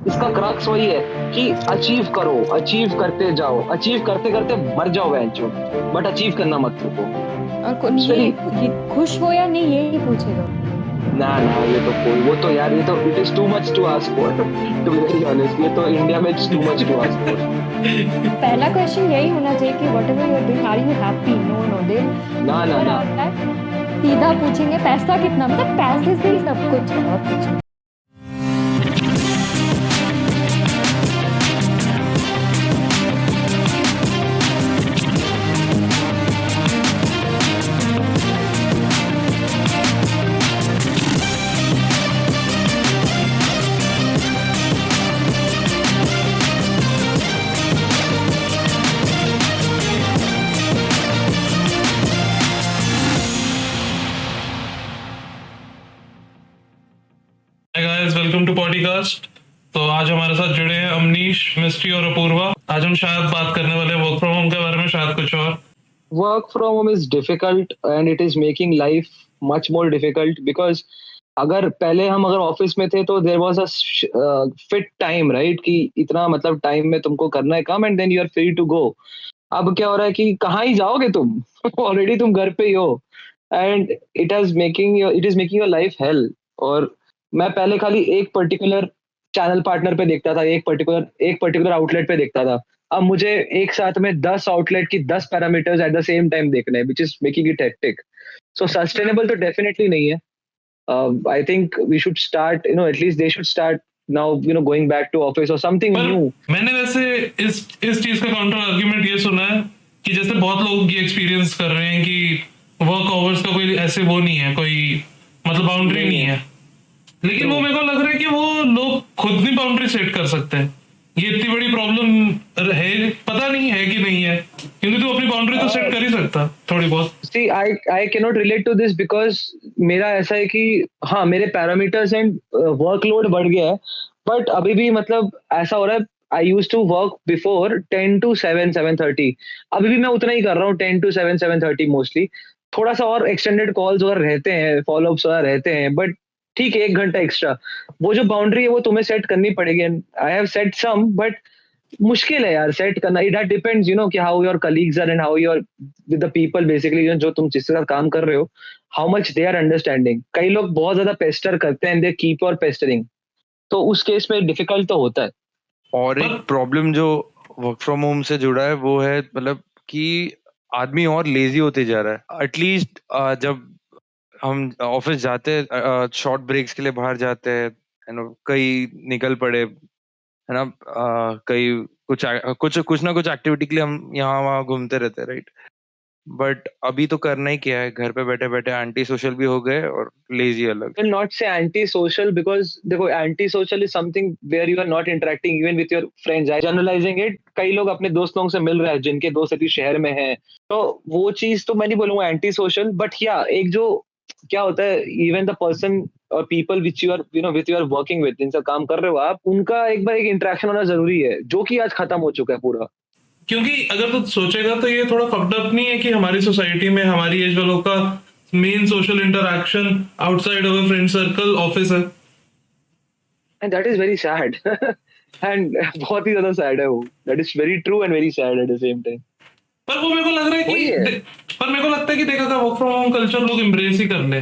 इसका क्रक्स वही है कि अचीव करो, अचीव करते जाओ, अचीव करते करते मर जाओ बेंचो, बट अचीव करना मत रुको। और इट्स वेरी, ये खुश हो या नहीं यही पूछेगा। ना ना, ये तो कोई, वो तो यार, ये तो it is too much to ask for, to be very honest, ये तो इंडिया में it's too much to ask for. पहला क्वेश्चन यही होना चाहिए कि whatever you are doing are you happy. No no they ना ना नेवर ना। Ask that. सीधा पूछेंगे पैसा कितना, मतलब पैसे से ही सब कुछ है और कुछ नहीं। Hi guys, welcome to podcast. तो आज हमारे साथ जुड़े हैं अमनीश, मिस्ट्री और अपूर्वा। आज हम शायद बात करने वाले हैं वर्क फ्रॉम होम के बारे में, शायद कुछ और। Work from home is difficult and it is making life much more difficult because अगर ऑफिस में थे तो there was a fit time, right, कि इतना मतलब टाइम में तुमको करना है काम and then you are free to go. अब क्या हो रहा है कि कहाँ ही जाओगे तुम, ऑलरेडी तुम घर पे ही हो, and it is making your life hell. और मैं पहले खाली एक पर्टिकुलर चैनल पार्टनर पे देखता था, एक पर्टिकुलर आउटलेट पे देखता था। अब मुझे एक साथ में 10 आउटलेट की 10 parameters eight the same time देखने हैं, which is making it hectic. So sustainable तो डेफिनेटली नहीं है। I think we should start, at least they should start now, going back to office or something पर new. मैंने वैसे इस चीज का काउंटर आर्ग्यूमेंट ये सुना है कि जैसे बहुत लोग ये एक्सपीरियंस कर रहे हैं कि वर्क आवर्स का कोई ऐसे वो नहीं है, कोई मतलब बाउंड्री नहीं नहीं है। है। लेकिन वो True. मेरे को लग रहा है कि वो लोग खुद नहीं बाउंड्री सेट कर सकते हैं। ये इतनी बड़ी प्रॉब्लम है, पता नहीं है कि नहीं है, क्योंकि तू अपनी बाउंड्री तो सेट Uh, कर ही सकता थोड़ी बहुत। See, I cannot relate to this because मेरा ऐसा है कि हाँ, मेरे पैरामीटर्स एंड वर्कलोड बढ़ गया है, बट अभी भी मतलब ऐसा हो रहा है। I use to work before 10 to 7, 7:30। अभी भी मैं उतना ही कर रहा हूँ, 10 to 7, 7:30 मोस्टली। थोड़ा सा और एक्सटेंडेड कॉल्स वगैरह रहते हैं, फॉलोअप्स वगैरह रहते हैं, बट ठीक है, 1 घंटा एक्स्ट्रा। वो जो बाउंड्री है वो तुम्हें सेट करनी पड़ेगी। I have set some, but मुश्किल है यार सेट करना। इट डिपेंड्स, कि how your colleagues are and how your with the people basically, जो तुम जिसके साथ काम कर रहे हो, how much they are understanding. कई लोग बहुत ज्यादा पेस्टर करते हैं, दे कीप ऑन पेस्टरिंग, तो उस केस में डिफिकल्ट तो होता है। और पर एक प्रॉब्लम जो वर्क फ्रॉम होम से जुड़ा है वो है मतलब कि आदमी और लेजी होते जा रहा है। एटलीस्ट जब हम ऑफिस जाते हैं, शॉर्ट ब्रेक्स के लिए बाहर जाते हैं, कहीं निकल पड़े, है ना, कहीं कुछ कुछ कुछ ना कुछ एक्टिविटी के लिए हम यहाँ वहाँ घूमते रहते हैं, राइट। बट अभी तो करना ही क्या है, घर पे बैठे बैठे एंटी सोशल भी हो गए और लेजी अलग। will not say anti-social because देखो, anti-social is something where you are not interacting even with your friends. I generalizing it, कई लोग अपने दोस्त लोगों से मिल रहे हैं जिनके दोस्त अभी शहर में हैं, तो वो चीज तो मैं नहीं बोलूंगा एंटी सोशल, बट या एक जो क्या होता है, इवन द पर्सन और people which you are with you are working with, जिनसे काम कर रहे हो आप, उनका एक बार एक इंटरेक्शन होना जरूरी है, जो कि आज खत्म हो चुका है पूरा। क्योंकि अगर तू सोचेगा तो ये थोड़ा फक्ड अप नहीं है कि हमारी सोसाइटी में हमारी एज वालों का main social interaction outside of friend circle office है। And that is very sad. And बहुत ही ज्यादा सैड है वो। That is very true and very sad at the same time. पर वो मेरे को लग रहा है वही है। पर मेरे को लगता है कि देखा था वर्क फ्रॉम होम कल्चर लोग एम्ब्रेस ही कर ले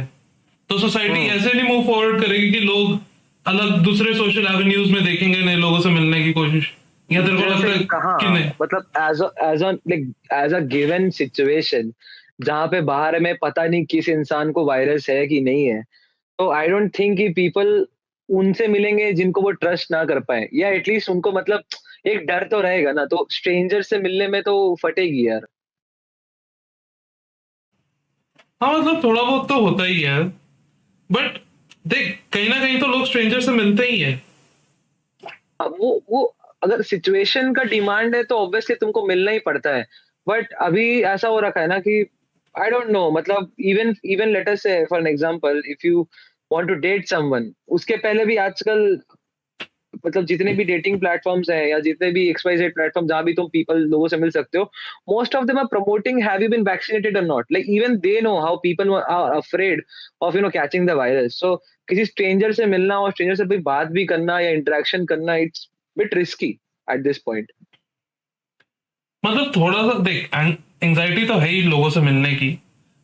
तो सोसाइटी हम्म। ऐसे नहीं मूव फॉरवर्ड करेगी कि लोग अलग दूसरे सोशल एवेन्यूज में देखेंगे नए लोगों से मिलने की कोशिश। या तेरे को लगता जैसे है कहाँ, कि नहीं? मतलब एज अ गिवन सिचुएशन जहाँ पे बाहर में पता नहीं किस इंसान को वायरस है कि नहीं है, तो आई डोंट थिंक कि पीपल उनसे मिलेंगे जिनको वो ट्रस्ट ना कर पाए, या एटलीस्ट उनको मतलब एक डर तो रहेगा ना, तो स्ट्रेंजर से मिलने में तो फटेगी यार। हाँ मतलब थोड़ा बहुत तो होता ही है, बट देख कहीं ना कहीं तो लोग स्ट्रेंजर से मिलते ही है। अब वो अगर सिचुएशन का डिमांड है तो ऑब्वियसली तुमको मिलना ही पड़ता है, बट अभी ऐसा हो रखा है ना कि आई डोंट नो, मतलब even even let us say for an example, if you want to date someone, उसके पहले भी आजकल मतलब जितने भी डेटिंग प्लेटफॉर्म्स हैं या जितने भी XYZ प्लेटफॉर्म जहाँ भी तुम पीपल लोगों से मिल सकते हो, most of them are promoting have you been vaccinated or not, like even they know how people are afraid of catching the virus. So किसी स्ट्रेंजर से मिलना और स्ट्रेंजर से भी बात भी करना या इंटरेक्शन करना, it's bit risky at this point. मतलब थोड़ा सा देख, एंजाइटी तो है ही लोगों से मिलने की,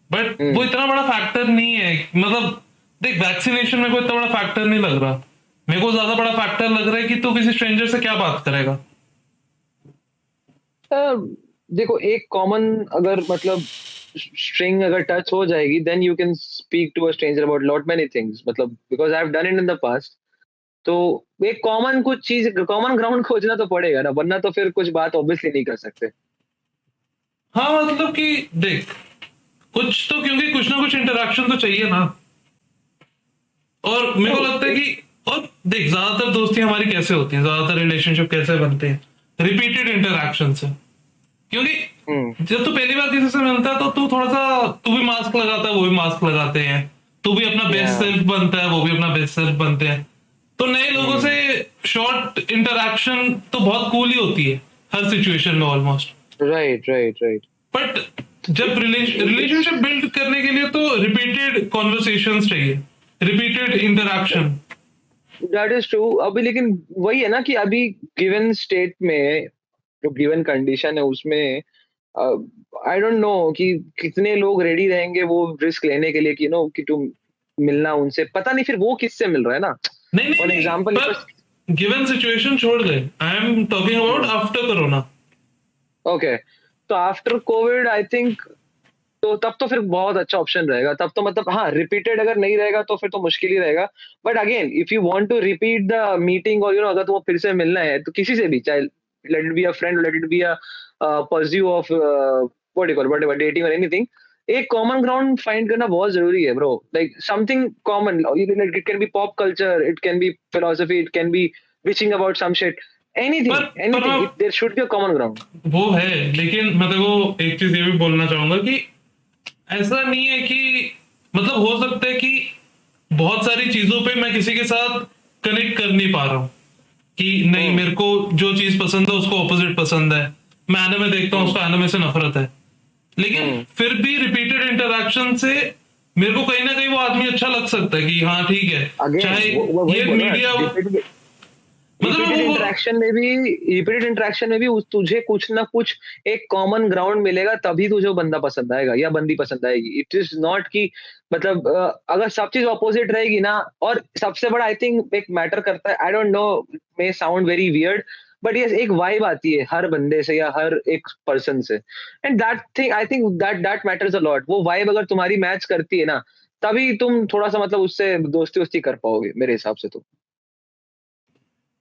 बट वो इतना बड़ा फैक्टर नहीं है। मतलब देख, वैक्सीनेशन में कोई इतना बड़ा फैक्टर नहीं लग रहा। मेरे को ज्यादा बड़ा फैक्टर लग रहा है कि तू किसी स्ट्रेंजर से क्या बात करेगा। देखो, एक कॉमन अगर मतलब स्ट्रिंग अगर टच हो जाएगी, then you can speak to a stranger about lot many things, मतलब because I have done it in the past. तो एक कॉमन कुछ चीज, कॉमन ग्राउंड खोजना तो पड़ेगा ना, वरना तो फिर कुछ बात ऑब्वियसली नहीं कर सकते। हाँ मतलब कि देख, कुछ तो, क्योंकि कुछ ना कुछ इंटरेक्शन तो चाहिए ना। और मेरे को लगता है कि, और देख, ज्यादातर दोस्ती हमारी कैसे होती है, ज्यादातर रिलेशनशिप कैसे बनते हैं, रिपीटेड इंटरेक्शन से। क्योंकि जब तू पहली बार किसी से मिलता है तो तू थोड़ा सा, तू भी मास्क लगाता है, वो भी मास्क लगाते हैं, तू भी अपना बेस्ट सेल्फ बनता है, वो भी अपना बेस्ट सेल्फ बनते हैं। तो नए लोगों से शॉर्ट इंटरेक्शन तो बहुत कूल ही होती है हर सिचुएशन में almost. Right right right. But जब रिलेशनशिप बिल्ड करने के लिए तो रिपीटेड कॉन्वर्सेशंस चाहिए, repeated interaction. That is true. अभी लेकिन वही है ना कि अभी गिवन स्टेट में, जो गिवन कंडीशन है उसमें, आई डोंट नो कि कितने लोग रेडी रहेंगे वो रिस्क लेने के लिए कि कि तुम मिलना उनसे, पता नहीं फिर वो किससे मिल रहा है ना। नहीं नहीं फॉर नहीं, एग्जाम्पल, पर गिवन सिचुएशन छोड़ दे, I am talking about after corona. Okay, तो आफ्टर कोविड आई थिंक, तो तब तो फिर बहुत अच्छा ऑप्शन रहेगा। तब तो मतलब हाँ, रिपीटेड अगर नहीं रहेगा तो फिर तो मुश्किल ही रहेगा। But again, if you want to repeat the meeting, और अगर तुम्हें फिर से मिलना है तो किसी से भी, चाहे let it be a friend, let it be a pursue of what you call, whatever, dating or anything, एक कॉमन ग्राउंड फाइंड करना बहुत जरूरी है bro. Like something common, it can be pop culture, it can be philosophy, it can be bitching about some shit, anything पर anything, there should be a common ground. वो है, लेकिन मैं तेको एक चीज ये भी बोलना चाहूंगा कि ऐसा नहीं है कि, मतलब हो सकता है कि बहुत सारी चीजों पे मैं किसी के साथ कनेक्ट कर नहीं पा रहा हूँ, कि नहीं मेरे को जो चीज पसंद है उसको ऑपोजिट पसंद है, मैं एनिमे देखता हूँ उसको एनिमे से नफरत है, लेकिन फिर भी रिपीटेड इंटरेक्शन से मेरे को कहीं ना कहीं वो आदमी अच्छा लग सकता है कि हाँ ठीक है, चाहे ये मीडिया, रिपीटेड इंटरेक्शन में भी तुझे कुछ ना कुछ एक कॉमन ग्राउंड मिलेगा, तभी तुझे वो बंदा पसंद आएगा या बंदी पसंद आएगी। इट इज नॉट कि मतलब अगर सब चीज ऑपोजिट रहेगी ना, और सबसे बड़ा आई थिंक एक मैटर करता है, आई don't no, may sound very weird, but ये एक वाइब आती है हर बंदे से या हर एक पर्सन से, and that thing I think that matters a lot. वो वाइब अगर तुम्हारी मैच करती है ना, तभी तुम थोड़ा सा मतलब उससे दोस्ती वोस्ती कर पाओगे मेरे हिसाब से तो।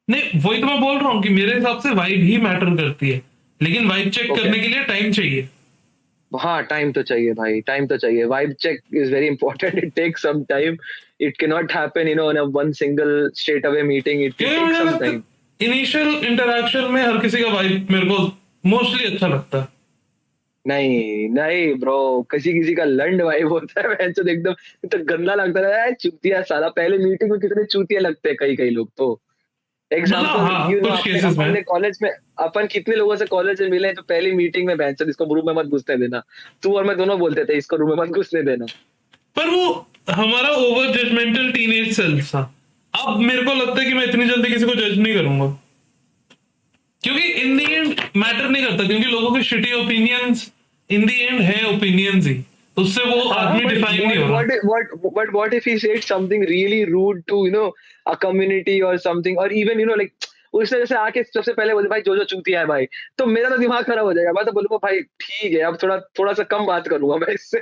नहीं वही तो मैं बोल रहा हूँ कि मेरे हिसाब से वाइब ही मैटर करती है, लेकिन वाइब चेक करने के लिए टाइम चाहिए। हाँ, टाइम तो चाहिए भाई, टाइम तो चाहिए। Vibe check is very important, it takes some time, it can not happen in a one single straight away meeting, it takes some time. Initial interaction में हर किसी का वाइब मेरे को मोस्टली अच्छा लगता है। नहीं नहीं ब्रो, किसी किसी का लंड वाइब होता है वैसे तो एकदम तो गंदा लगता है, चूतिया साला। पहले मीटिंग में कितने चूतिया लगते हैं कई कई लोग तो। मतलब एग्जाम्पल, हाँ, कुछ केसेस में। अपने कॉलेज में अपन कितने लोगों से कॉलेज में मिले, तो पहली मीटिंग में बहन इसको रूम में मत घुसने देना, तू और मैं दोनों बोलते थे इसको रूम में मत घुसने देना। पर वो हमारा ओवर जजमेंटल टीनेज सेल्फ था। अब मेरे को लगता है कि मैं इतनी जल्दी किसी को जज नहीं करूंगा, क्योंकि इन दी एंड मैटर नहीं करता, क्योंकि लोगों के shitty opinions in the end है ओपिनियंस ही, उससे वो आदमी डिफाइन नहीं हो रहा। But what if he said something really rude to a community or something, or even like उसने जैसे आके सबसे पहले बोले भाई जो जो चूतिया है भाई, तो मेरा तो दिमाग खराब हो जाएगा। मैं तो बोलूंगा भाई ठीक है, अब थोड़ा थोड़ा सा कम बात करूंगा मैं इससे।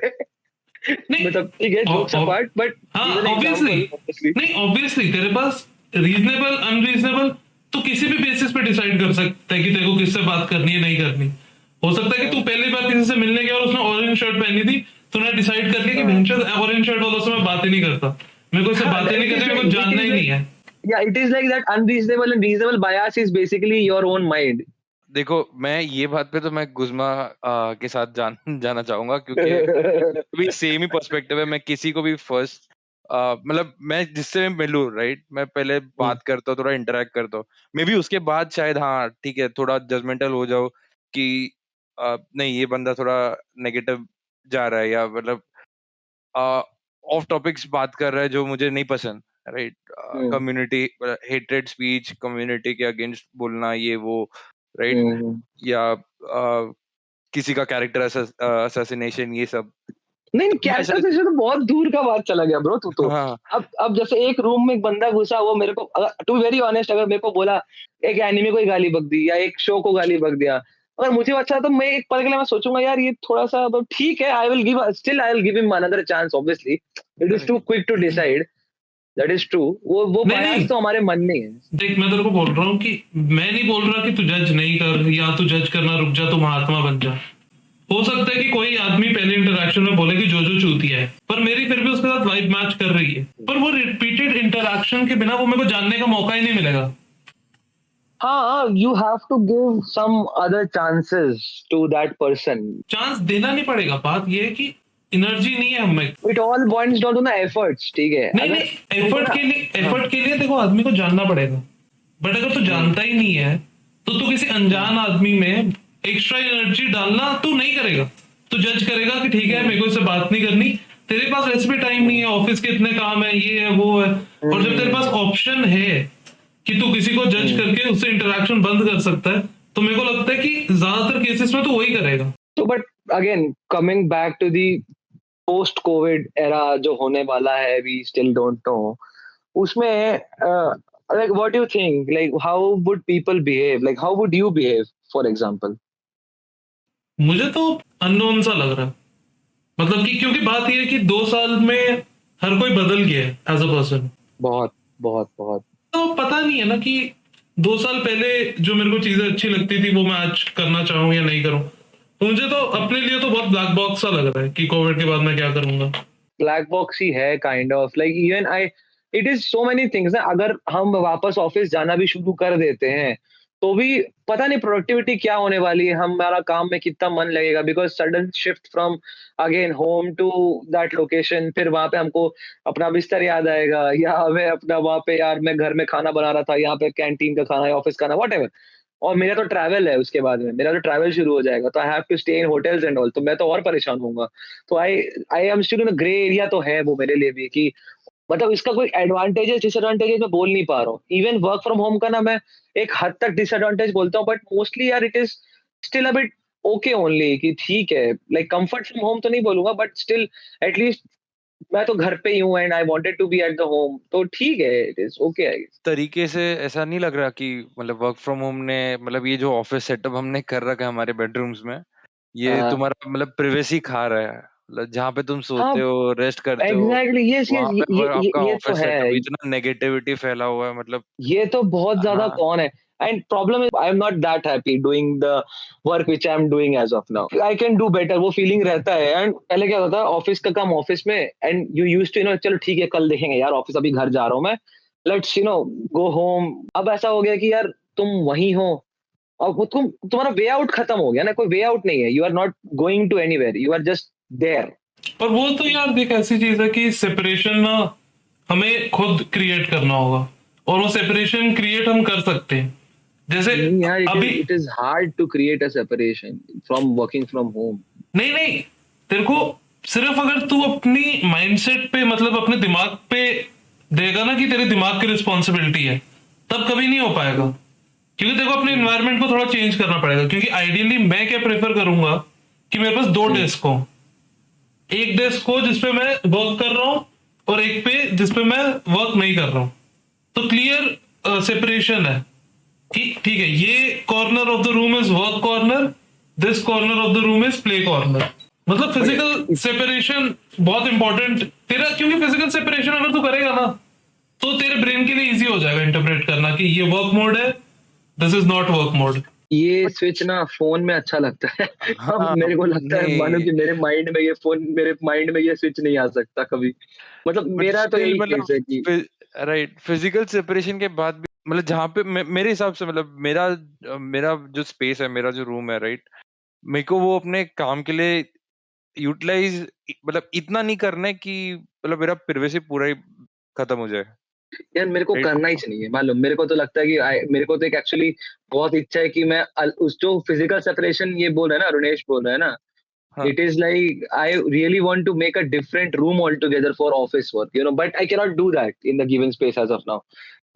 नहीं मतलब ठीक है, जोक्स अपार्ट, बट हाँ ऑब्वियसली नहीं, ऑब्वियसली तेरे पास रीजनेबल अनरीजनेबल तो किसी भी बेसिस पे डिसाइड कर सकता है कि तेरे को किससे बात करनी है नहीं करनी। हो सकता है कि तू पहली बार किसी से मिलने गया और उसने ऑरेंज शर्ट पहनी थी, तूने डिसाइड कर लिया कि भैंचोद ऑरेंज शर्ट वालों से मैं बात ही नहीं करता, मेरे को इससे बातें नहीं करनी, मेरे को जानना ही नहीं है। Yeah, it is like that unreasonable and reasonable bias is basically your own mind. देखो, मैं ये बात पे तो मैं गुज़मा के साथ जाना चाहूंगा, क्योंकि भी सेम ही पर्सपेक्टिव है। मैं किसी को भी फर्स्ट मतलब मैं जिससे मैं मिलूं, राइट, मैं पहले बात करता हूँ, थोड़ा इंटरेक्ट करता हूँ, मे बी उसके बाद शायद हाँ ठीक है थोड़ा जजमेंटल हो जाओ कि नहीं ये बंदा थोड़ा नेगेटिव जा रहा है, या मतलब ऑफ टॉपिक्स बात कर रहा है जो मुझे नहीं पसंद, राइट, हम्म, कम्युनिटी हेटेड स्पीच, कम्युनिटी के अगेंस्ट बोलना, ये वो, राइट, हम्म। या किसी का कैरेक्टर असैसिनेशन, ये सब। नहीं, तो मैं कैरेक्टर शायद से तो बहुत दूर का बात चला गया ब्रो तू तो। हाँ, अब जैसे एक रूम में एक बंदा घुसा, वो मेरे को, टू वेरी ऑनेस्ट, अगर मेरे को बोला एक एनिमे को ही गाली बक दी या एक शो को गाली बक दिया, अगर मुझे अच्छा तो मैं एक पल के लिए मैं सोचूंगा यार ये थोड़ा सा मतलब ठीक है, I will give him another chance, obviously it is correct, too quick to decide, that is true. वो नहीं बायस नहीं, तो हमारे मन में है। देख मैं तेरे को बोल रहा हूँ कि मैं नहीं बोल रहा कि तू जज नहीं कर, या तू जज करना रुक जा, तू महात्मा बन जा। हो सकता है कि कोई आदमी पहले इंटरेक्शन में बोले कि जो चूतिया है, पर मेरी फिर भी उसके साथ वाइब मैच कर रही है, पर वो रिपीटेड इंटरेक्शन के बिना वो मेरे को जानने का मौका ही नहीं मिलेगा। हाँ, you have to give some other chances to that person. Chance देना नहीं पड़ेगा, बात ये है कि एनर्जी नहीं है हमें। It all boils down to the efforts, ठीक है? नहीं अगर नहीं, तुमको एफर्ट ना, के लिए, हाँ, एफर्ट के लिए देखो आदमी को जानना पड़ेगा, बट अगर तू जानता ही नहीं है तो तू किसी अनजान आदमी में एक्स्ट्रा एनर्जी डालना तू नहीं करेगा। तू जज करेगा कि ठीक है मेरे को इससे बात नहीं करनी, तेरे पास वैसे भी टाइम नहीं है, ऑफिस के इतने काम है, ये है वो है। और जब तेरे पास ऑप्शन है कि तू किसी को जज करके उससे इंटरेक्शन बंद कर सकता है, तो मेरे को लगता है कि ज्यादातर केसेस में तू वही करेगा। तो but again coming back to the post Covid era जो होने वाला है, वी स्टिल डोंट नो उसमें, like what you think, like how would people behave, like how would you behave for example? मुझे तो अननोन सा लग रहा है, मतलब कि क्योंकि बात यह है कि 2 साल में हर कोई बदल गया है एज अ पर्सन। बहुत बहुत बहुत। तो पता नहीं है ना कि 2 साल पहले जो मेरे को चीजें अच्छी लगती थी वो मैं आज करना चाहूँ या नहीं करूँ। तो मुझे तो अपने लिए तो बहुत ब्लैक बॉक्स सा लग रहा है कि कोविड के बाद मैं क्या करूंगा। ब्लैक बॉक्स ही है kind of, like even I, it is so many things ना। अगर हम वापस ऑफिस जाना भी शुरू कर देते हैं तो भी पता नहीं प्रोडक्टिविटी क्या होने वाली है, हमारा काम में कितना मन लगेगा, because sudden shift from again home to that location, फिर वहां पे हमको अपना बिस्तर याद आएगा, या हमें अपना वहां पे यार मैं घर में खाना बना रहा था, यहाँ पे कैंटीन का खाना या ऑफिस खाना वट। और मेरा तो ट्रैवल है, उसके बाद में मेरा तो ट्रैवल शुरू हो जाएगा, तो I have to stay in hotels and all, तो मैं तो और परेशान होऊंगा। तो I I am still in grey area, तो है वो मेरे लिए भी कि मतलब इसका कोई एडवांटेजेस डिसएडवांटेजेस मैं बोल नहीं पा रहा हूँ। इवन वर्क फ्रॉम होम का ना मैं एक हद तक डिसएडवांटेज बोलता हूँ, बट मोस्टली यार it is still a bit okay only, कि ठीक है, लाइक कंफर्ट फ्रॉम होम तो नहीं बोलूंगा, बट स्टिल एटलीस्ट मैं तो घर पे ही हूँ and I wanted to be at the home, तो ठीक है, it is okay I guess. तरीके से ऐसा नहीं लग रहा कि मतलब वर्क फ्रॉम होम ने, मतलब ये जो ऑफिस सेटअप हमने कर रखा है हमारे बेडरूम्स में, ये तुम्हारा मतलब प्रिवेसी खा रहा है, मतलब जहाँ पे तुम हाँ, सोते हो, रेस्ट करते हो, एग्जैक्टली, यस यस, वहां पे अगर आपका ये तो ऑफिस है, सेटअप, इतना नेगेटिविटी फैला हुआ है, मतलब ये तो बहुत ज्यादा हाँ, कौन है। And problem is I am not that happy doing the work which I am doing as of now, I can do better, वो फीलिंग रहता है। एंड पहले क्या होता था, ऑफिस का काम ऑफिस में, एंड यू यूज्ड टू चलो ठीक है कल देखेंगे यार, ऑफिस अभी घर जा रहा हूँ मैं, लेट्स गो होम। अब ऐसा हो गया कि यार तुम वहीं हो, और वो तुम्हारा वे आउट खत्म हो गया ना, कोई वे आउट नहीं है, you are not going to anywhere, you are just there. पर वो तो यार देख ऐसी चीज है कि सेपरेशन ना हमें खुद क्रिएट करना होगा, और वो सेपरेशन क्रिएट हम कर सकते हैं। जैसे नहीं यार, अभी, it is hard to create a separation from working from home. नहीं नहीं, तेरे को सिर्फ अगर तू अपनी माइंडसेट पे, मतलब अपने दिमाग पे देगा ना कि तेरे दिमाग की रिस्पॉन्सिबिलिटी है, तब कभी नहीं हो पाएगा। क्योंकि देखो अपने इन्वायरमेंट को थोड़ा चेंज करना पड़ेगा, क्योंकि आइडियली मैं क्या प्रेफर करूंगा कि मेरे पास दो डेस्क हो, एक डेस्क हो जिसपे मैं वर्क कर रहा हूँ और एक पे जिसपे मैं वर्क नहीं कर रहा हूँ। तो क्लियर सेपरेशन है कि ठीक है ये corner of the room is work corner, this corner of the room is play corner. मतलब फिजिकल सेपरेशन बहुत इंपॉर्टेंट तेरा, क्योंकि फिजिकल सेपरेशन अगर तू करेगा ना तो तेरे ब्रेन के लिए इजी हो जाएगा इंटरप्रेट करना कि ये वर्क मोड है, this is not work mode. ये स्विच ना फोन में अच्छा लगता है। अब हाँ, मेरे को लगता है मानो नहीं, कि मेरे माइंड में ये स्विच नहीं आ सकता कभी। मतलब बट मेरा तो स्टिल यही मतलब केस है कि राइट, फिजिकल सेपरेशन के बाद भी मतलब जहाँ पे मेरे हिसाब से, मतलब मेरा जो स्पेस है, मेरा जो रूम है, राइट, मेरे को वो अपने काम के लिए यूटिलाइज मतलब इतना नहीं करना है कि मतलब मेरा प्रिवेसी पूरा ही खत्म हो जाए, यार मेरे को राइट? करना ही चाहिए मालूम, मेरे को तो लगता है कि मेरे को तो एक एक्चुअली बहुत इच्छा है कि मैं उस जो फिजिकल सेपरेशन ये बोल रहा है ना, रुनेश बोल रहा है ना, हाँ, it is like I really want to make a different room altogether for office work, you know, but I cannot do that in the given space as of now.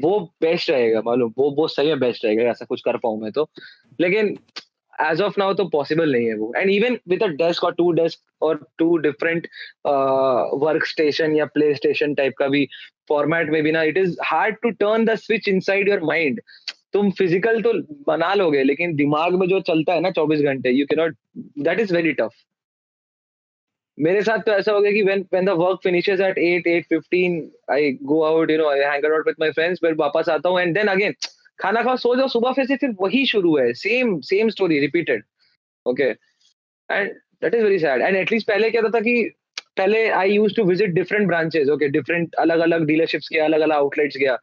वो बेस्ट रहेगा मालूम, वो सही में बेस्ट रहेगा ऐसा कुछ कर पाऊं मैं तो, लेकिन एज ऑफ नाउ तो पॉसिबल नहीं है वो। And even with a desk और 2 डेस्क और 2 डिफरेंट वर्क स्टेशन या प्ले स्टेशन टाइप का भी फॉर्मेट में भी ना, it is hard to turn the switch inside your mind. तुम फिजिकल तो बना लोगे लेकिन दिमाग में जो चलता है ना 24 घंटे, you can not, that is very tough. मेरे साथ तो ऐसा हो गया कि when the work finishes at 8:15, I go out, you know, I hang out with my friends, फिर वापस आता हूँ एंड देन अगेन खाना खाओ सो जाओ, सुबह फिर वही शुरू है, same same story repeated. Okay, and that is very sad. And at least पहले क्या था कि पहले I use to visit different branches, okay, different अलग अलग डीलरशिप्स गया, अलग अलग आउटलेट्स गया,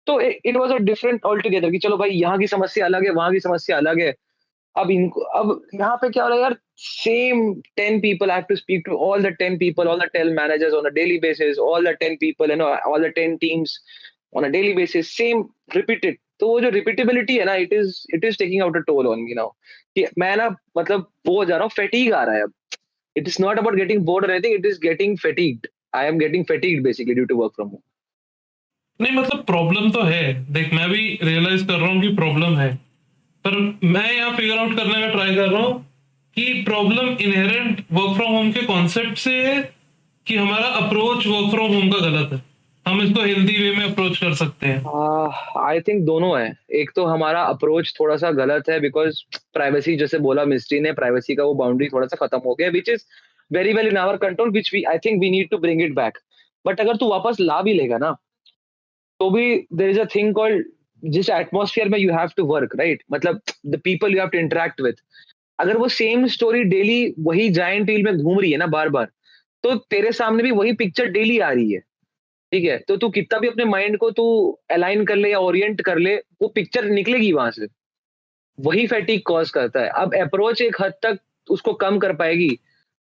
तो it was a different altogether कि चलो भाई यहाँ की समस्या अलग है, वहां की समस्या अलग है। अब यहाँ पे क्या हो रहा है यार, same 10 people, I have to speak to all the 10 people, all the 10 managers on a daily basis, all the 10 people, you know, all the 10 teams on a daily basis, same repeated। तो वो जो repeatability है ना, it is taking out a toll on me now, कि मैं ना मतलब वो हो जा रहा हूँ, फेटीग आ रहा है अब। It is not about getting bored or anything, it is getting fatigued. I am getting fatigued basically due to work from home. नहीं मतलब प्रॉब्लम तो है, देख मैं भी रियलाइज कर रहा हूँ कि प्रॉब्लम है, पर मैं यहाँ फिगर आउट करने का ट्राई कर रहा हूँ कि problem inherent work from home के कॉन्सेप्ट से है कि हमारा अप्रोच वर्क फ्रॉम होम का गलत है। हम इसको हेल्दी वे में अप्रोच कर सकते हैं। आई थिंक दोनों है। एक तो हमारा अप्रोच थोड़ा सा गलत है बिकॉज प्राइवेसी, जैसे बोला मिस्ट्री ने, प्राइवेसी का वो बाउंड्री थोड़ा सा खत्म हो गया, which is very well in our control, which we I think we need to bring it back. But अगर तू वापस ला भी लेगा ना, तो भी there is a thing called, जिस एटमोसफियर में you have to work, right, मतलब the people you have to interact with, अगर वो सेम स्टोरी डेली वही जायंट व्हील में घूम रही है ना बार बार, तो तेरे सामने भी वही पिक्चर डेली आ रही है। ठीक है, तो तू कितना भी अपने माइंड को तू अलाइन कर ले या ओरिएंट कर ले, वो पिक्चर निकलेगी वहां से। वही फैटिग कॉज करता है। अब अप्रोच एक हद तक उसको कम कर पाएगी।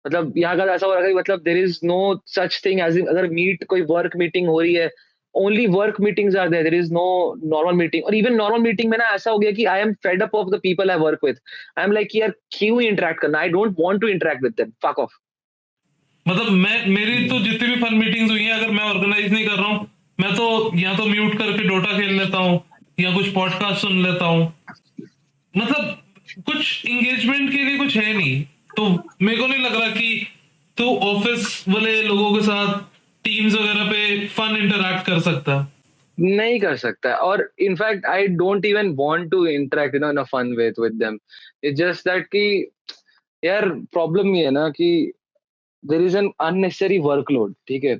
मतलब यहाँ का ऐसा हो रहा है कि मतलब there is no such thing as, अगर मीट कोई वर्क मीटिंग हो रही है, only work meetings are there, there is no normal meeting. और इवन नॉर्मल मीटिंग में ना ऐसा हो गया कि I am fed up of the people I work with. I am like यार क्यों इंटरेक्ट करना, I don't want to interact with them, fuck off. मतलब मैं मेरी तो जितनी भी फन मीटिंग्स हुई हैं, अगर मैं ऑर्गेनाइज नहीं कर रहा हूँ, मैं तो या तो म्यूट करके डोटा खेल लेता हूँ या कुछ पॉडकास्ट सुन लेता हूँ। मतलब कुछ इंगेजमेंट के लिए कुछ है नहीं। तो मेरे को नहीं लग रहा कि तू ऑफिस वाले लोगों के साथ टीम्स वगैरह पे फन इंटरैक्ट कर सकता। नहीं कर सकता। और in fact I don't even want to interact, you know, in a fun way with them. It's just that कि यार प्रॉब्लम ये है ना कि there is an unnecessary workload. ठीक है,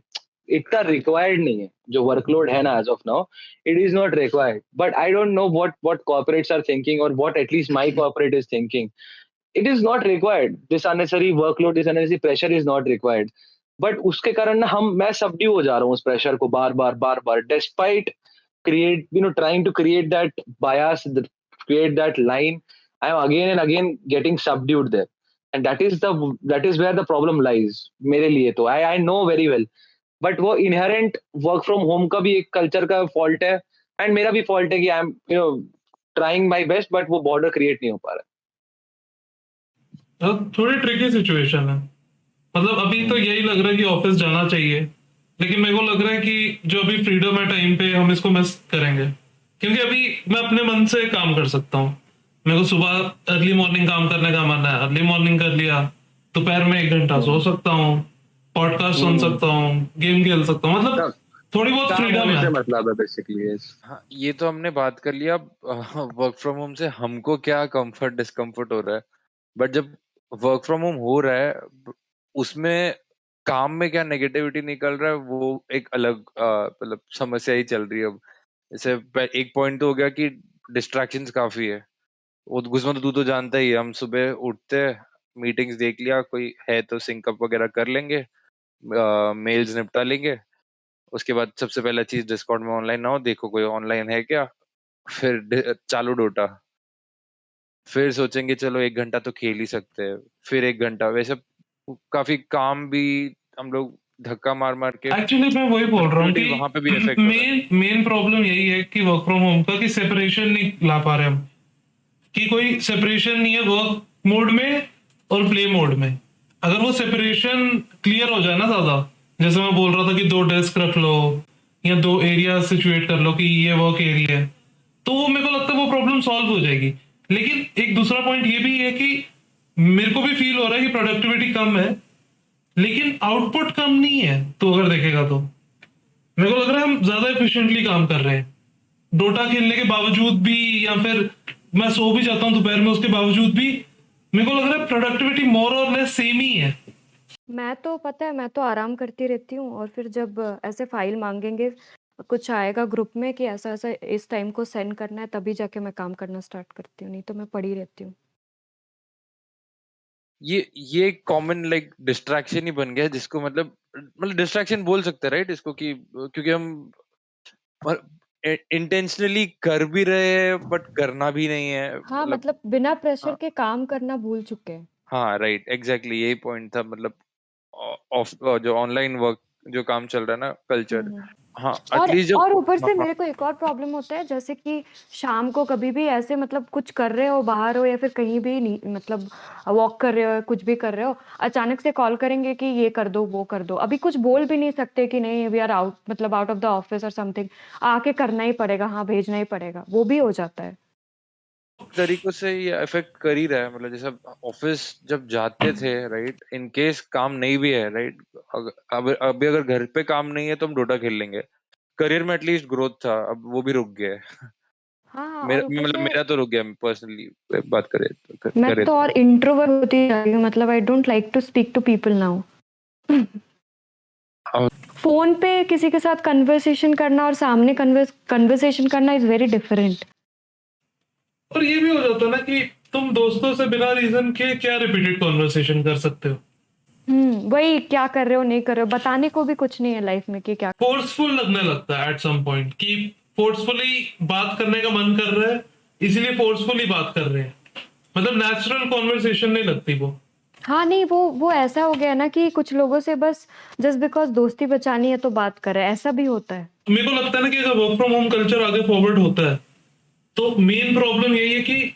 इतना रिक्वायर्ड नहीं है जो वर्कलोड है ना as of now, it is not required. But I don't know what corporates are thinking or what at least my corporate is thinking. It is not required, this unnecessary workload, this unnecessary pressure is not required. बट उसके कारण ना मैं subdue हो जा रहा हूँ उस प्रेशर को बार बार despite create, you know, trying to create that bias, create that line. I am again and again getting subdued there, and that is where the problem lies मेरे लिए तो। I know very well, but वो inherent work from home का भी एक culture का fault है, and मेरा भी fault है कि I am, you know, trying my best, but वो border create नहीं हो पा रहा। थोड़ी ट्रिकी सिचुएशन है। मतलब अभी तो हम्म, यही लग रहा है कि ऑफिस जाना चाहिए, लेकिन मेरे को लग रहा है कि जो अभी फ्रीडम है टाइम पे, हम इसको मिस करेंगे। क्योंकि अभी मैं अपने मन से काम कर सकता हूँ। मेरे को सुबह अर्ली मॉर्निंग काम करने का मन है, अर्ली मॉर्निंग कर लिया। दोपहर में 1 घंटा सो हम्म। सकता हूँ, पॉडकास्ट सुन हम्म। सकता हूँ, गेम खेल सकता हूँ। मतलब काम थोड़ी बहुत काम फ्रीडम होने है। से मतलब है बेसिकली। हाँ, ये तो हमने बात कर लिया। अब वर्क फ्रॉम होम से हमको क्या कंफर्ट डिस्कम्फर्ट हो रहा है, बट जब वर्क फ्रॉम होम हो रहा है उसमें काम में क्या नेगेटिविटी निकल रहा है वो एक अलग मतलब समस्या ही चल रही है अब। जैसे एक पॉइंट तो हो गया कि डिस्ट्रैक्शंस काफी है। वो गुस्मा तो तू तो जानता ही है, हम सुबह उठते हैं, मीटिंग्स देख लिया, कोई है तो सिंकअप वगैरह कर लेंगे, मेल्स निपटा लेंगे। उसके बाद सबसे पहला चीज डिस्कॉर्ड में ऑनलाइन ना हो, देखो कोई ऑनलाइन है क्या, फिर चालू डोटा, फिर सोचेंगे चलो 1 घंटा तो खेल ही सकते हैं, फिर 1 घंटा, वैसे काफी काम भी हम लोग धक्का मार मार के एक्चुअली मैं वही बोल रहा हूँ productivity वहां पे भी कि इफेक्ट हो रहा है। मेन प्रॉब्लम यही है कि वर्क फ्रॉम होम का, कि सेपरेशन नहीं ला पा रहे हम, कि कोई सेपरेशन नहीं है वर्क मोड में और प्ले मोड में। अगर वो सेपरेशन क्लियर हो जाए ना ज्यादा, जैसे मैं बोल रहा था कि 2 डेस्क रख लो या 2 एरिया सिचुएट कर लो कि ये वर्क एरिया है, तो वो मेरे को लगता है वो प्रॉब्लम सॉल्व हो जाएगी। लेकिन एक दूसरा पॉइंट ये भी है कि मेरे को भी फील हो रहा है कि प्रोडक्टिविटी कम है, लेकिन आउटपुट कम नहीं है। तो अगर देखेगा तो मेरे को लग रहा है हम ज्यादा एफिशिएंटली काम कर रहे हैं, डोटा खेलने के बावजूद भी, या फिर मैं सो भी जाता हूँ दोपहर में उसके बावजूद भी मेरे को लग रहा है प्रोडक्टिविटी मोर और लेस सेम ही है। मैं तो पता है, मैं तो आराम करती रहती हूँ और फिर जब ऐसे फाइल मांगेंगे, कुछ आएगा ग्रुप में कि ऐसा ऐसा इस टाइम को सेंड करना है, तभी जाके मैं काम करना स्टार्ट करती हूँ, नहीं तो मैं पड़ी रहती हूँ। ये कॉमन लाइक डिस्ट्रैक्शन ही बन गया है, जिसको मतलब डिस्ट्रैक्शन बोल सकते हैं राइट इसको, कि क्योंकि हम इंटेंशनली कर भी रहे हैं बट करना भी नहीं है, हाँ, मतलब मतलब बिना प्रेशर हाँ के काम करना भूल चुके हैं। हाँ राइट एग्जैक्टली यही पॉइंट था, मतलब ऑफ जो ऑनलाइन वर्क जो काम चल रहा है ना कल्चर। हम्म। हाँ और एटलीस्ट जब और ऊपर हाँ से हाँ मेरे को एक और प्रॉब्लम होता है, जैसे कि शाम को कभी भी ऐसे मतलब कुछ कर रहे हो, बाहर हो या फिर कहीं भी नहीं, मतलब वॉक कर रहे हो, कुछ भी कर रहे हो, अचानक से कॉल करेंगे कि ये कर दो वो कर दो, अभी कुछ बोल भी नहीं सकते कि नहीं वी आर आउट, मतलब आउट ऑफ द ऑफिस और समथिंग, आके करना ही पड़ेगा, हाँ भेजना ही पड़ेगा, वो भी हो जाता है। तरीकों से ये अफेक्ट कर ही रहा है, मतलब जैसे ऑफिस जब जाते थे राइट, इन केस काम नहीं भी है राइट, अब अभी अगर घर पे काम नहीं है तो हम डोटा खेल लेंगे, करियर में एटलीस्ट ग्रोथ था, अब वो भी रुक गया है। हाँ हाँ, मेरा और ऊपर मतलब से मेरा तो रुक गया पर्सनली, बात करें तो मैं करे तो तो। और इंट्रोवर्ट होती जा रही हूँ, मतलब I don't like to speak to people now. और फोन पे किसी के साथ कन्वर्सेशन करना और सामने कन्वर्सेशन करना इज वेरी डिफरेंट। और ये भी हो जाता है ना कि तुम दोस्तों से बिना रीजन के क्या रिपीटेड कॉन्वर्सेशन कर सकते हो। वही क्या कर रहे हो नहीं कर रहे हो, बताने को भी कुछ नहीं है लाइफ में कि क्या। फोर्सफुल लगने लगता है एट सम पॉइंट, कि फोर्सफुली बात करने का मन कर रहा है, इसीलिए फोर्सफुली बात कर रहे हैं। मतलब नेचुरल कॉन्वर्सेशन नहीं लगती वो। हाँ नहीं, वो ऐसा हो गया ना कि कुछ लोगों से बस जस्ट बिकॉज दोस्ती बचानी है तो बात कर रहे हैं, ऐसा भी होता है। मेरे को लगता है ना कि अगर वर्क फ्रॉम होम कल्चर आगे फॉरवर्ड होता है तो मेन प्रॉब्लम यही है कि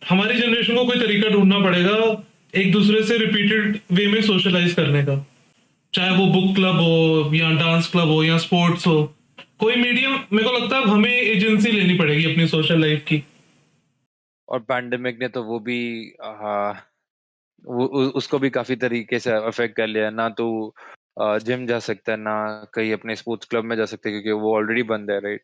हमारी जनरेशन को कोई तरीका ढूंढना पड़ेगा एक दूसरे से रिपीटेड वे में सोशलाइज करने का, चाहे वो बुक क्लब हो या डांस क्लब हो या स्पोर्ट्स हो। कोई मीडियम मेरे को लगता है हमें एजेंसी लेनी पड़ेगी अपनी सोशल लाइफ की। और पैंडेमिक ने तो वो भी उसको भी काफी तरीके से अफेक्ट कर लिया, ना तो जिम जा सकता है ना कहीं अपने स्पोर्ट्स क्लब में जा सकते हैं, क्योंकि वो ऑलरेडी बंद है right.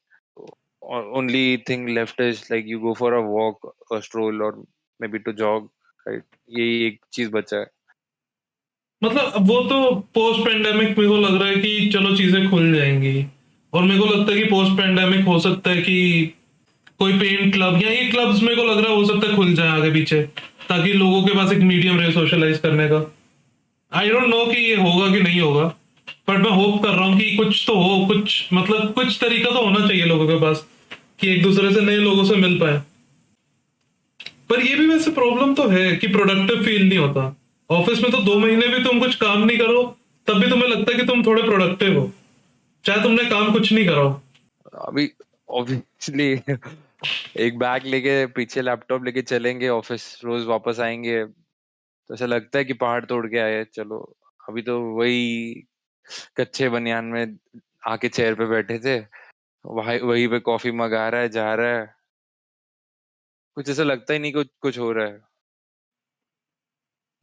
Only thing left is like you go for a walk, a stroll, or maybe to jog right, यही एक चीज बचा है। मतलब अब वो तो पोस्ट पेंडेमिक मेरे को लग रहा है कि चलो चीजें खुल जाएंगी, और मेरे को लगता है कि पोस्ट पेंडेमिक हो सकता है कि कोई पेंट क्लब या ये क्लब्स मेरे को लग रहा है हो सकता है खुल जाए आगे पीछे, ताकि लोगों के पास एक मीडियम रहे सोशलाइज करने का। आई डोंट नो कि ये होगा कि नहीं होगा, बट मैं होप कर रहा हूँ कि कुछ तो हो, कुछ मतलब कुछ तरीका तो होना चाहिए लोगों के पास कि एक दूसरे से नए लोगों से मिल पाए। पर ये भी वैसे प्रॉब्लम तो है कि प्रोडक्टिव फील नहीं होता। ऑफिस में तो 2 महीने भी तुम कुछ काम नहीं करो तब भी तुम्हें लगता है कि तुम थोड़े प्रोडक्टिव हो, चाहे तुमने काम कुछ नहीं करो। अभी ऑब्वियसली एक बैग लेके पीछे लैपटॉप लेके चलेंगे ऑफिस, रोज वापस आएंगे तो ऐसा लगता है कि पहाड़ तोड़ के आए चलो। अभी तो वही कच्चे बनियान में आके चेयर पे बैठे थे, वही वही पे कॉफी मंगा रहा है जा रहा है, कुछ ऐसा लगता ही नहीं कुछ कुछ हो रहा है।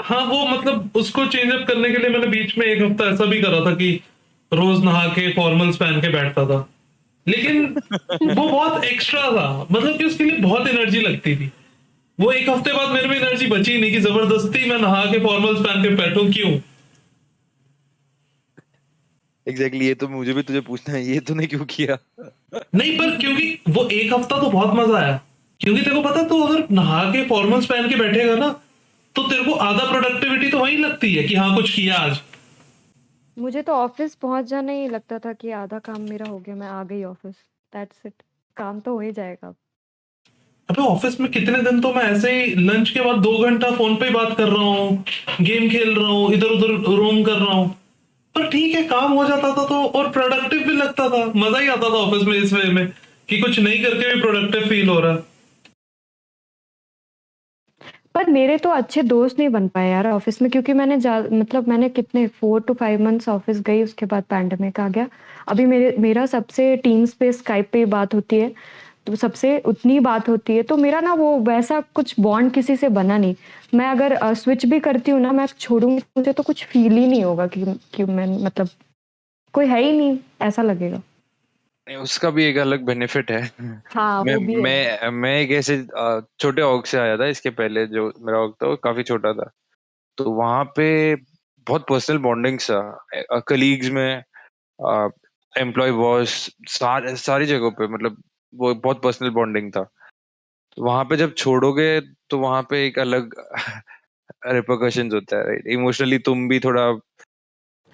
हाँ वो मतलब उसको चेंज अप करने के लिए मैंने बीच में एक हफ्ता ऐसा भी करा था कि रोज नहा के फॉर्मल्स पहन के बैठता था, लेकिन वो बहुत एक्स्ट्रा था, मतलब कि उसके लिए बहुत एनर्जी लगती थी। वो एक हफ्ते बाद मेरे में एनर्जी बची ही नहीं कि जबरदस्ती मैं नहा के फॉर्मल्स पहन के बैठूं, क्यों। एग्जैक्टली ये तो मुझे भी तुझे पूछना है, ये तूने क्यों किया? नहीं पर क्योंकि वो एक हफ्ता तो बहुत मजा आया, क्योंकि तेरे को पता तो अगर नहा के फॉर्मल्स पहन के बैठेगा ना तो तेरे को आधा प्रोडक्टिविटी तो वही लगती है कि हाँ कुछ किया आज। मुझे तो ऑफिस पहुंच जाना ही लगता था कि आधा काम मेरा हो गया, मैं आ गई ऑफिस, दैट्स इट, काम तो हो ही जाएगा। अबे ऑफिस में कितने दिन तो मैं ऐसे ही लंच के बाद 2 घंटा फोन पे ही बात कर रहा हूँ, गेम खेल रहा हूँ, इधर उधर रोम कर रहा हूँ। पर ठीक है, काम हो जाता था तो, और प्रोडक्टिव भी लगता था, मजा ही आता था ऑफिस में इस वे में कि कुछ नहीं करके भी प्रोडक्टिव फील हो रहा है। पर मेरे तो अच्छे दोस्त नहीं बन पाए यार ऑफिस में, क्योंकि मतलब मैंने कितने 4 to 5 मंथ्स ऑफिस गई, उसके बाद पैंडेमिक आ गया। अभी मेरा सबसे टीम्स पे स्काइप पे बात होती है, तो सबसे उतनी बात होती है, तो मेरा ना वो वैसा कुछ बॉन्ड किसी से बना नहीं। मैं अगर स्विच भी करती हूँ ना, मैं छोड़ूंगी, मुझे तो कुछ फील ही नहीं होगा कि मैं मतलब कोई है ही नहीं, ऐसा लगेगा। उसका भी एक अलग बेनिफिट है। हाँ, मैं वो भी है। मैं एक ऐसे छोटे ऑर्ग से आया था। इसके पहले जो मेरा ऑर्ग था वो काफी छोटा था, तो वहां पे बहुत पर्सनल बॉन्डिंग था कलीग्स में, एम्प्लॉय बॉस, सारी जगहों पे, मतलब वो बहुत पर्सनल बॉन्डिंग था। तो वहां पे जब छोड़ोगे तो वहां पे एक अलग रिपरकशंस होता है, राइट? इमोशनली तुम भी थोड़ा हाँ,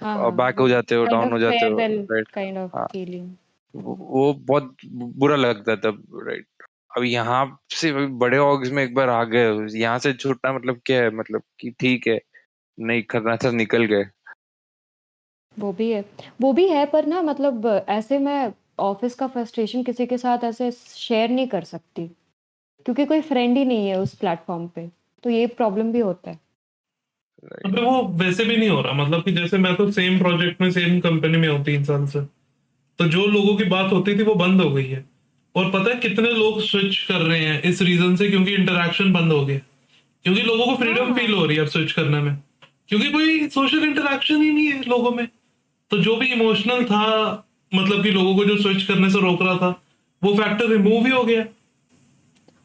हाँ, बैक वो हो जाते हो, काइंड डाउन ऑफ हो जाते हो, फेयरवेल राइट? काइंड ऑफ हाँ, फीलिंग। वो बहुत बुरा लगता है तब, राइट? अब यहाँ से बड़े ऑर्ग्स में एक बार आ गए, यहाँ से छूटना मतलब क्या है? मतलब कि ठीक है, नहीं करना था, निकल गए। वो भी है पर ना मतलब ऐसे मैं ऑफिस का फ्रस्ट्रेशन किसी के साथ ऐसे शेयर नहीं कर सकती, क्योंकि कोई फ्रेंड ही नहीं है उस प्लेटफॉर्म पे, तो ये प्रॉब्लम भी होता है। अबे वो वैसे भी नहीं हो रहा, मतलब कि जैसे मैं तो सेम प्रोजेक्ट में सेम कंपनी में हूँ 3 साल से, तो जो लोगों की बात होती थी वो बंद हो गई है। और पता है कितने लोग स्विच कर रहे हैं इस रीजन से, क्योंकि इंटरेक्शन बंद हो गया, क्योंकि लोगों को फ्रीडम फील हाँ, हो रही है अब स्विच करने में, क्योंकि कोई सोशल इंटरेक्शन ही नहीं है लोगों में। तो जो भी इमोशनल था, मतलब कि लोगों को जो स्विच करने से रोक रहा था, वो फैक्टर रिमूव ही हो गया।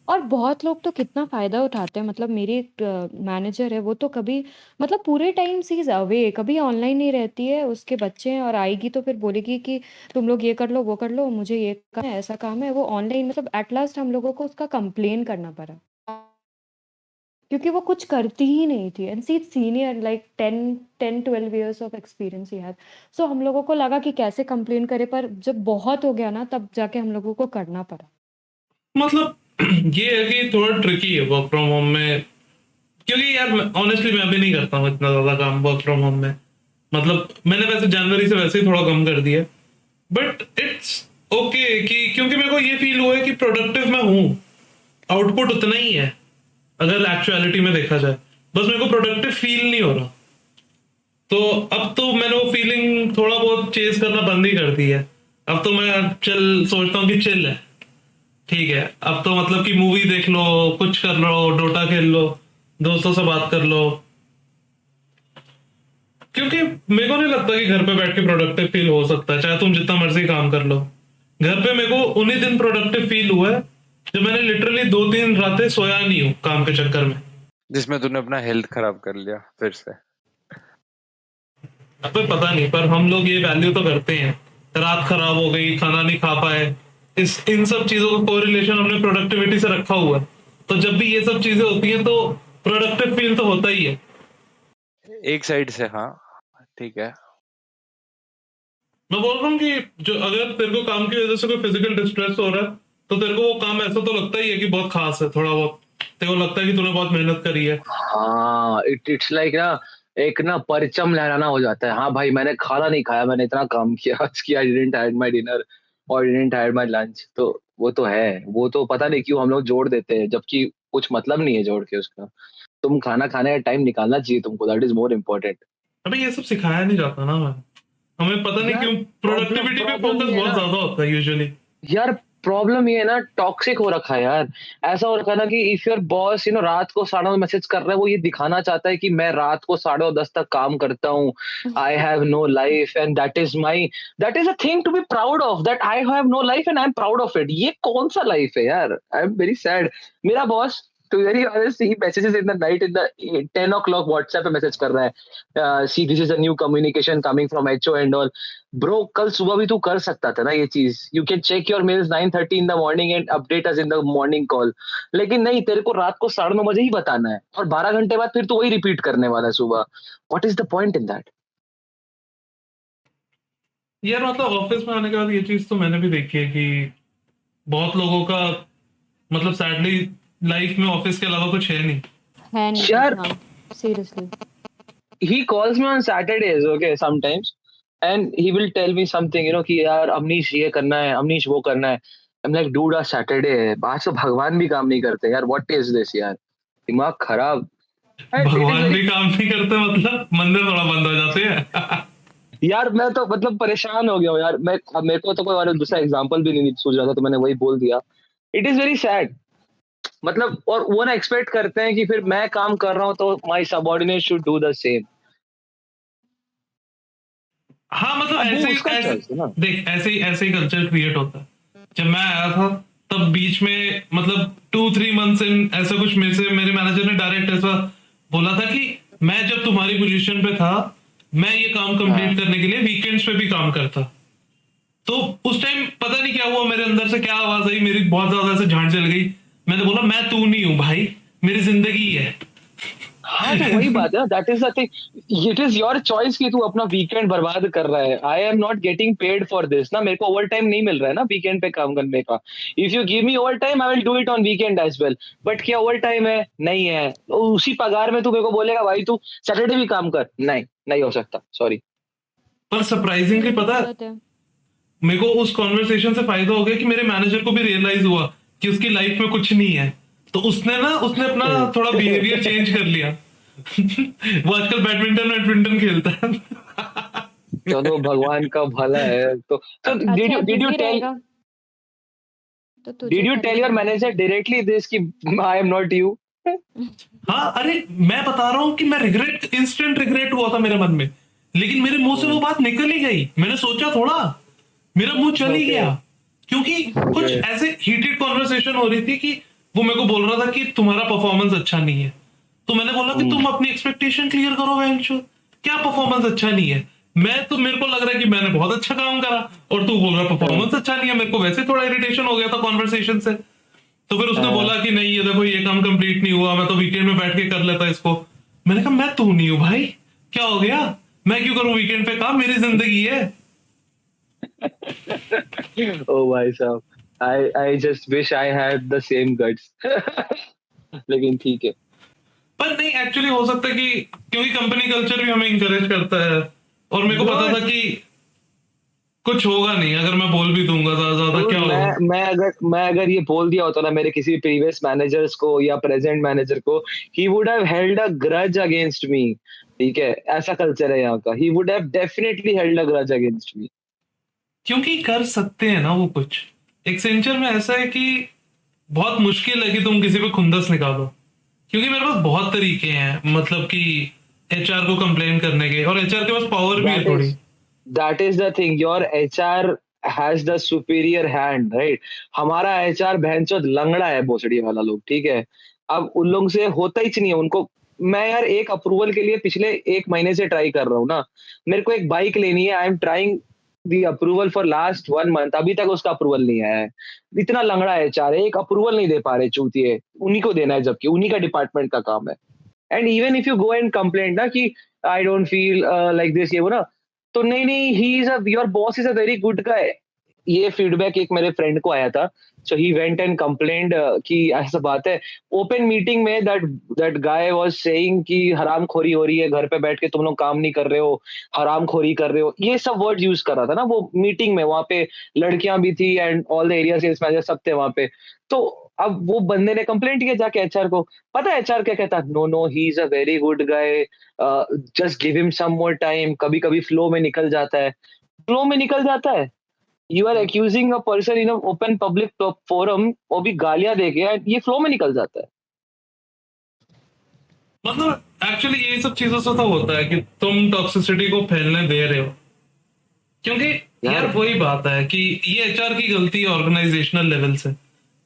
और बहुत लोग तो कितना फायदा उठाते हैं, मतलब मेरी एक मैनेजर है, वो तो कभी मतलब पूरे टाइम सी इज अवे, कभी ऑनलाइन नहीं रहती है, उसके बच्चे हैं और आएगी तो फिर बोलेगी कि तुम लोग ये कर लो वो कर लो, मुझे ये काम है ऐसा काम है, वो ऑनलाइन, मतलब एट लास्ट हम लोगों को उसका कंप्लेन करना पड़ा, क्योंकि वो कुछ करती ही नहीं थी, and see senior like 10 12 years of experience ही हैव। सो हम लोगों को लगा कि कैसे कंप्लेन करे, पर जब बहुत हो गया ना तब जाके हम लोगों को करना पड़ा। मतलब ये है कि थोड़ा ट्रिकी है वर्क फ्रॉम होम में, क्योंकि यार ऑनेस्टली मैं भी नहीं करता हूँ इतना ज्यादा काम वर्क फ्रॉम होम में। मतलब मैंने वैसे जनवरी से वैसे ही थोड़ा कम कर दिया, बट इट्स ओके कि क्योंकि मेरे को ये फील हुआ है कि प्रोडक्टिव मैं हूँ, आउटपुट उतना ही है अगर एक्चुअलिटी में देखा जाए, बस मेरे को प्रोडक्टिव फील नहीं हो रहा। तो अब तो मैंने वो फीलिंग थोड़ा बहुत चेज करना बंद ही कर दी है। अब तो मैं चल सोचता हूँ कि चिल है, ठीक है, अब तो मतलब कि मूवी देख लो, कुछ कर लो, डोटा खेल लो, दोस्तों से बात कर लो, क्योंकि मेरे को नहीं लगता कि घर पे बैठ के प्रोडक्टिव फील हो सकता है चाहे तुम जितना मर्जी काम कर लो। घर पे मेरे को उन्हीं दिन प्रोडक्टिव फील हुआ है जब मैंने लिटरली 2 3 रातें सोया नहीं हूँ काम के चक्कर में। जिसमें तूने अपना हेल्थ खराब कर लिया फिर से। अब तो पता नहीं, पर हम लोग ये वैल्यू तो करते हैं, रात खराब हो गई, खाना नहीं खा पाए, इस इन सब चीजों का कोरिलेशन हमने प्रोडक्टिविटी से रखा हुआ है। तो जब भी ये सब चीजें होती हैं तो प्रोडक्टिव फील तो होता ही है। एक साइड से हाँ, ठीक है। मैं बोल रहा हूँ कि जो अगर तेरे को काम की वजह से कोई फिजिकल डिस्ट्रेस हो रहा है, तो तेरे को वो काम ऐसा तो लगता ही है कि बहुत खास है, थोड़ा बहुत तेरे को लगता है कि तूने बहुत मेहनत करी है। हाँ, इट्स लाइक ना, एक ना परचम लहराना हो जाता है। हाँ भाई, मैंने खाना नहीं खाया, मैंने इतना काम किया आज की, I didn't had my dinner और डिडंट हैड माय लंच। तो वो तो है, वो तो पता नहीं क्यों हम लोग जोड़ देते हैं, जबकि कुछ मतलब नहीं है जोड़ के उसका। तुम खाना खाने का टाइम निकालना चाहिए तुमको, दैट इज मोर इम्पोर्टेंट। अबे ये सब सिखाया नहीं जाता ना मैं, हमें पता नहीं यार क्यों प्रॉब्लम प्रोडक्टिविटी पे प्रॉब्लम फोकस ये है बहुत ना, ज्यादा होता है यूजुअली। यार प्रॉब्लम ये है ना, टॉक्सिक हो रखा है यार। ऐसा हो रखा है ना कि इफ योर बॉस रात को 9:30 मैसेज कर रहा है, वो ये दिखाना चाहता है कि मैं रात को 10:30 तक काम करता हूँ, I have no life and that is a thing to be proud of, that I have no life and I am proud of it. ये कौन सा लाइफ है यार? I am very sad. मेरा boss, to very honest, he messages in the night, in the 10 o'clock WhatsApp पे message कर रहा है, see this is a new communication coming from HO and all. Bro, कल सुबह भी तू कर सकता था ना ये चीज। You can check your mails 9:30 in the morning and update us in the morning call. लेकिन नहीं, तेरे को रात को 9:30 ही बताना है, और 12 घंटे बाद फिर तू वही रिपीट करने वाला है सुबह। What is the point in that? यार मतलब ऑफिस में आने के बाद ये चीज तो मैंने भी देखी है कि बहुत लोगों का मतलब सैडली लाइफ में ऑफिस के अलावा कुछ है नहीं। है नहीं यार कुछ, हाँ seriously. he calls me on Saturdays, okay, sometimes, and he will tell me something, कि यार अमनीश ये करना है, अमनीश वो करना है. I'm like, dude, आज सैटरडे है, आज तो भगवान भी काम नहीं करते यार. What is this यार? दिमाग खराब. And it is भगवान very भी काम नहीं करते मतलब मंदिर थोड़ा बंद हो जाते हैं। यार मैं तो मतलब परेशान हो गया हूँ यार. अब मेरे को तो कोई और दूसरा एग्जांपल भी नहीं सूझ रहा था, तो मैंने वही बोल दिया. It is very sad. मतलब और वो ना एक्सपेक्ट करते हैं कि फिर मैं काम कर रहा हूँ तो my subordinate should do the same. हाँ मतलब अब वो ऐसे उसका ऐसे चॉइस है ना. देख ऐसे ही कल्चर क्रिएट होता है। जब मैं आया था तब बीच में मतलब 2-3 मंथ्स इन ऐसा कुछ मेरे मैनेजर ने डायरेक्ट ऐसा बोला था कि मैं जब तुम्हारी पोजीशन पे था मैं ये काम कंप्लीट करने के लिए वीकेंड्स पे भी काम करता। तो उस टाइम पता नहीं क्या हुआ, मेरे अंदर से क्या आवाज आई, मेरी बहुत ज्यादा ऐसे झांझ चल गई। मैंने बोला मैं तू नहीं हूं भाई, मेरी जिंदगी है। हाँ तो वही बात है ना. That is the thing. It is your choice कि तू अपना वीकेंड बर्बाद कर रहा है. आई am not getting paid for this ना. मेरे को ओवर टाइम नहीं मिल रहा है ना वीकेंड पे काम करने का. If you give me over time I will do it on weekend as well. But क्या ओवर टाइम है? नहीं है. तो उसी पगार में तू मेरे को बोलेगा भाई तू सैटरडे भी काम कर? नहीं, नहीं हो सकता. सॉरी. पर सरप्राइजिंगली पता है गलत है। मेरे को उस कॉन्वर्सेशन से फायदा हो गया कि मेरे मैनेजर को भी रियलाइज हुआ कि उसकी लाइफ में कुछ नहीं है। तो उसने अपना थोड़ा बिहेवियर चेंज कर लिया। वो आजकल बैडमिंटन खेलता है। चलो भगवान का भला है. तो अच्छा डिड यू बिजी रहेगा तो तुझे टेल खरीद योर लेना मैनेजर चाहिए। डायरेक्टली दिस कि आई एम नॉट यू. हाँ अरे मैं बता रहा हूँ कि मैं इंस्टेंट रिग्रेट हुआ था मेरे मन में, लेकिन मेरे मुंह से वो बात निकल ही गई। मैंने सोचा थोड़ा, मेरा मुंह चल ही Okay. गया। क्योंकि कुछ Okay. ऐसे हीटेड कॉन्वर्सेशन हो रही थी कि वो मेरे को बोल रहा था कि तुम्हारा परफॉर्मेंस अच्छा नहीं है। तो मैंने बोला कि तुम अपनी एक्सपेक्टेशन क्लियर करो वेंचो, क्या परफॉर्मेंस अच्छा नहीं है? मेरे को लग रहा है कि मैंने बहुत अच्छा काम करा और तू बोल रहा परफॉर्मेंस अच्छा नहीं है। मेरे को वैसे थोड़ा इरिटेशन हो गया था कॉन्वर्सेशन से। तो फिर उसने बोला कि नहीं ये देखो ये काम कंप्लीट नहीं हुआ, मैं तो वीकेंड में बैठ के कर लेता इसको। मैंने कहा मैं तू नहीं हूं भाई, क्या हो गया? मैं क्यों करूं वीकेंड पे काम, मेरी जिंदगी है। ओ भाई साहब. I just wish I had the same guts. लेकिन ठीक है. पर नहीं एक्चुअली हो सकता है कि क्योंकि कंपनी कल्चर भी हमें इंकरेज करता है और मेरे को पता था कि कुछ होगा नहीं अगर मैं बोल भी दूंगा ज्यादा क्या होगा। मैं अगर ये बोल दिया होता ना मेरे किसी प्रीवियस मैनेजर्स को या प्रेजेंट मैनेजर को, he would have held a grudge against me. ठीक है, ऐसा कल्चर है यहाँ का. He would have definitely held a grudge against me. क्योंकि कर सकते हैं ना वो कुछ। एक्सेंचर में ऐसा है कि बहुत मुश्किल है कि तुम किसी पे खुंदस निकालो, क्योंकि मेरे पास बहुत तरीके हैं मतलब कि एचआर को कंप्लेन करने के, और एचआर के पास पावर भी है थोड़ी। That is the thing. Your HR has the superior hand, right? हमारा HR भैंचोद लंगड़ा है, भोसड़ी वाला लोग. ठीक है, अब उन लोग से होता ही नहीं है उनको. मैं यार एक अप्रूवल के लिए पिछले 1 महीने से ट्राई कर रहा हूँ ना. मेरे को एक बाइक लेनी है. I am trying the approval for last 1 month. अभी तक उसका अप्रूवल नहीं आया है. इतना लंगड़ा HR है, एक अप्रूवल नहीं दे पा रहे चूतिए. उन्हीं को देना है, जबकि उन्हीं का डिपार्टमेंट का काम है. And even if you go and complaint ना कि I don't feel like this, ये वो ना, तो नहीं, he is your boss is a very good गाय. ये फीडबैक एक मेरे फ्रेंड को आया था. सो ही वेंट एंड कंप्लेंड कि ऐसा बात है. ओपन मीटिंग में दैट गाय वाज सेइंग कि हरामखोरी हो रही है, घर पे बैठ के तुम लोग काम नहीं कर रहे हो, हरामखोरी कर रहे हो. ये सब वर्ड यूज कर रहा था ना वो मीटिंग में. वहां पे लड़कियां भी थी and all the area sales manager सब थे वहां पे. तो अब वो बंदे ने कंप्लेंट किया जाके HR को. पता है HR क्या कहता? No, he is a very good guy, just give him some more time. कभी कभी फ्लो में निकल जाता है. फ्लो में निकल जाता है. You are accusing a person in open public forum, वो भी गालियां देके, ये फ्लो में निकल जाता है. मतलब एक्चुअली ये सब चीजों से तो होता है कि तुम टॉक्सिसिटी को फैलने दे रहे हो, क्योंकि यार वही बात है कि ये एचआर की गलती है ऑर्गेनाइजेशनल लेवल से।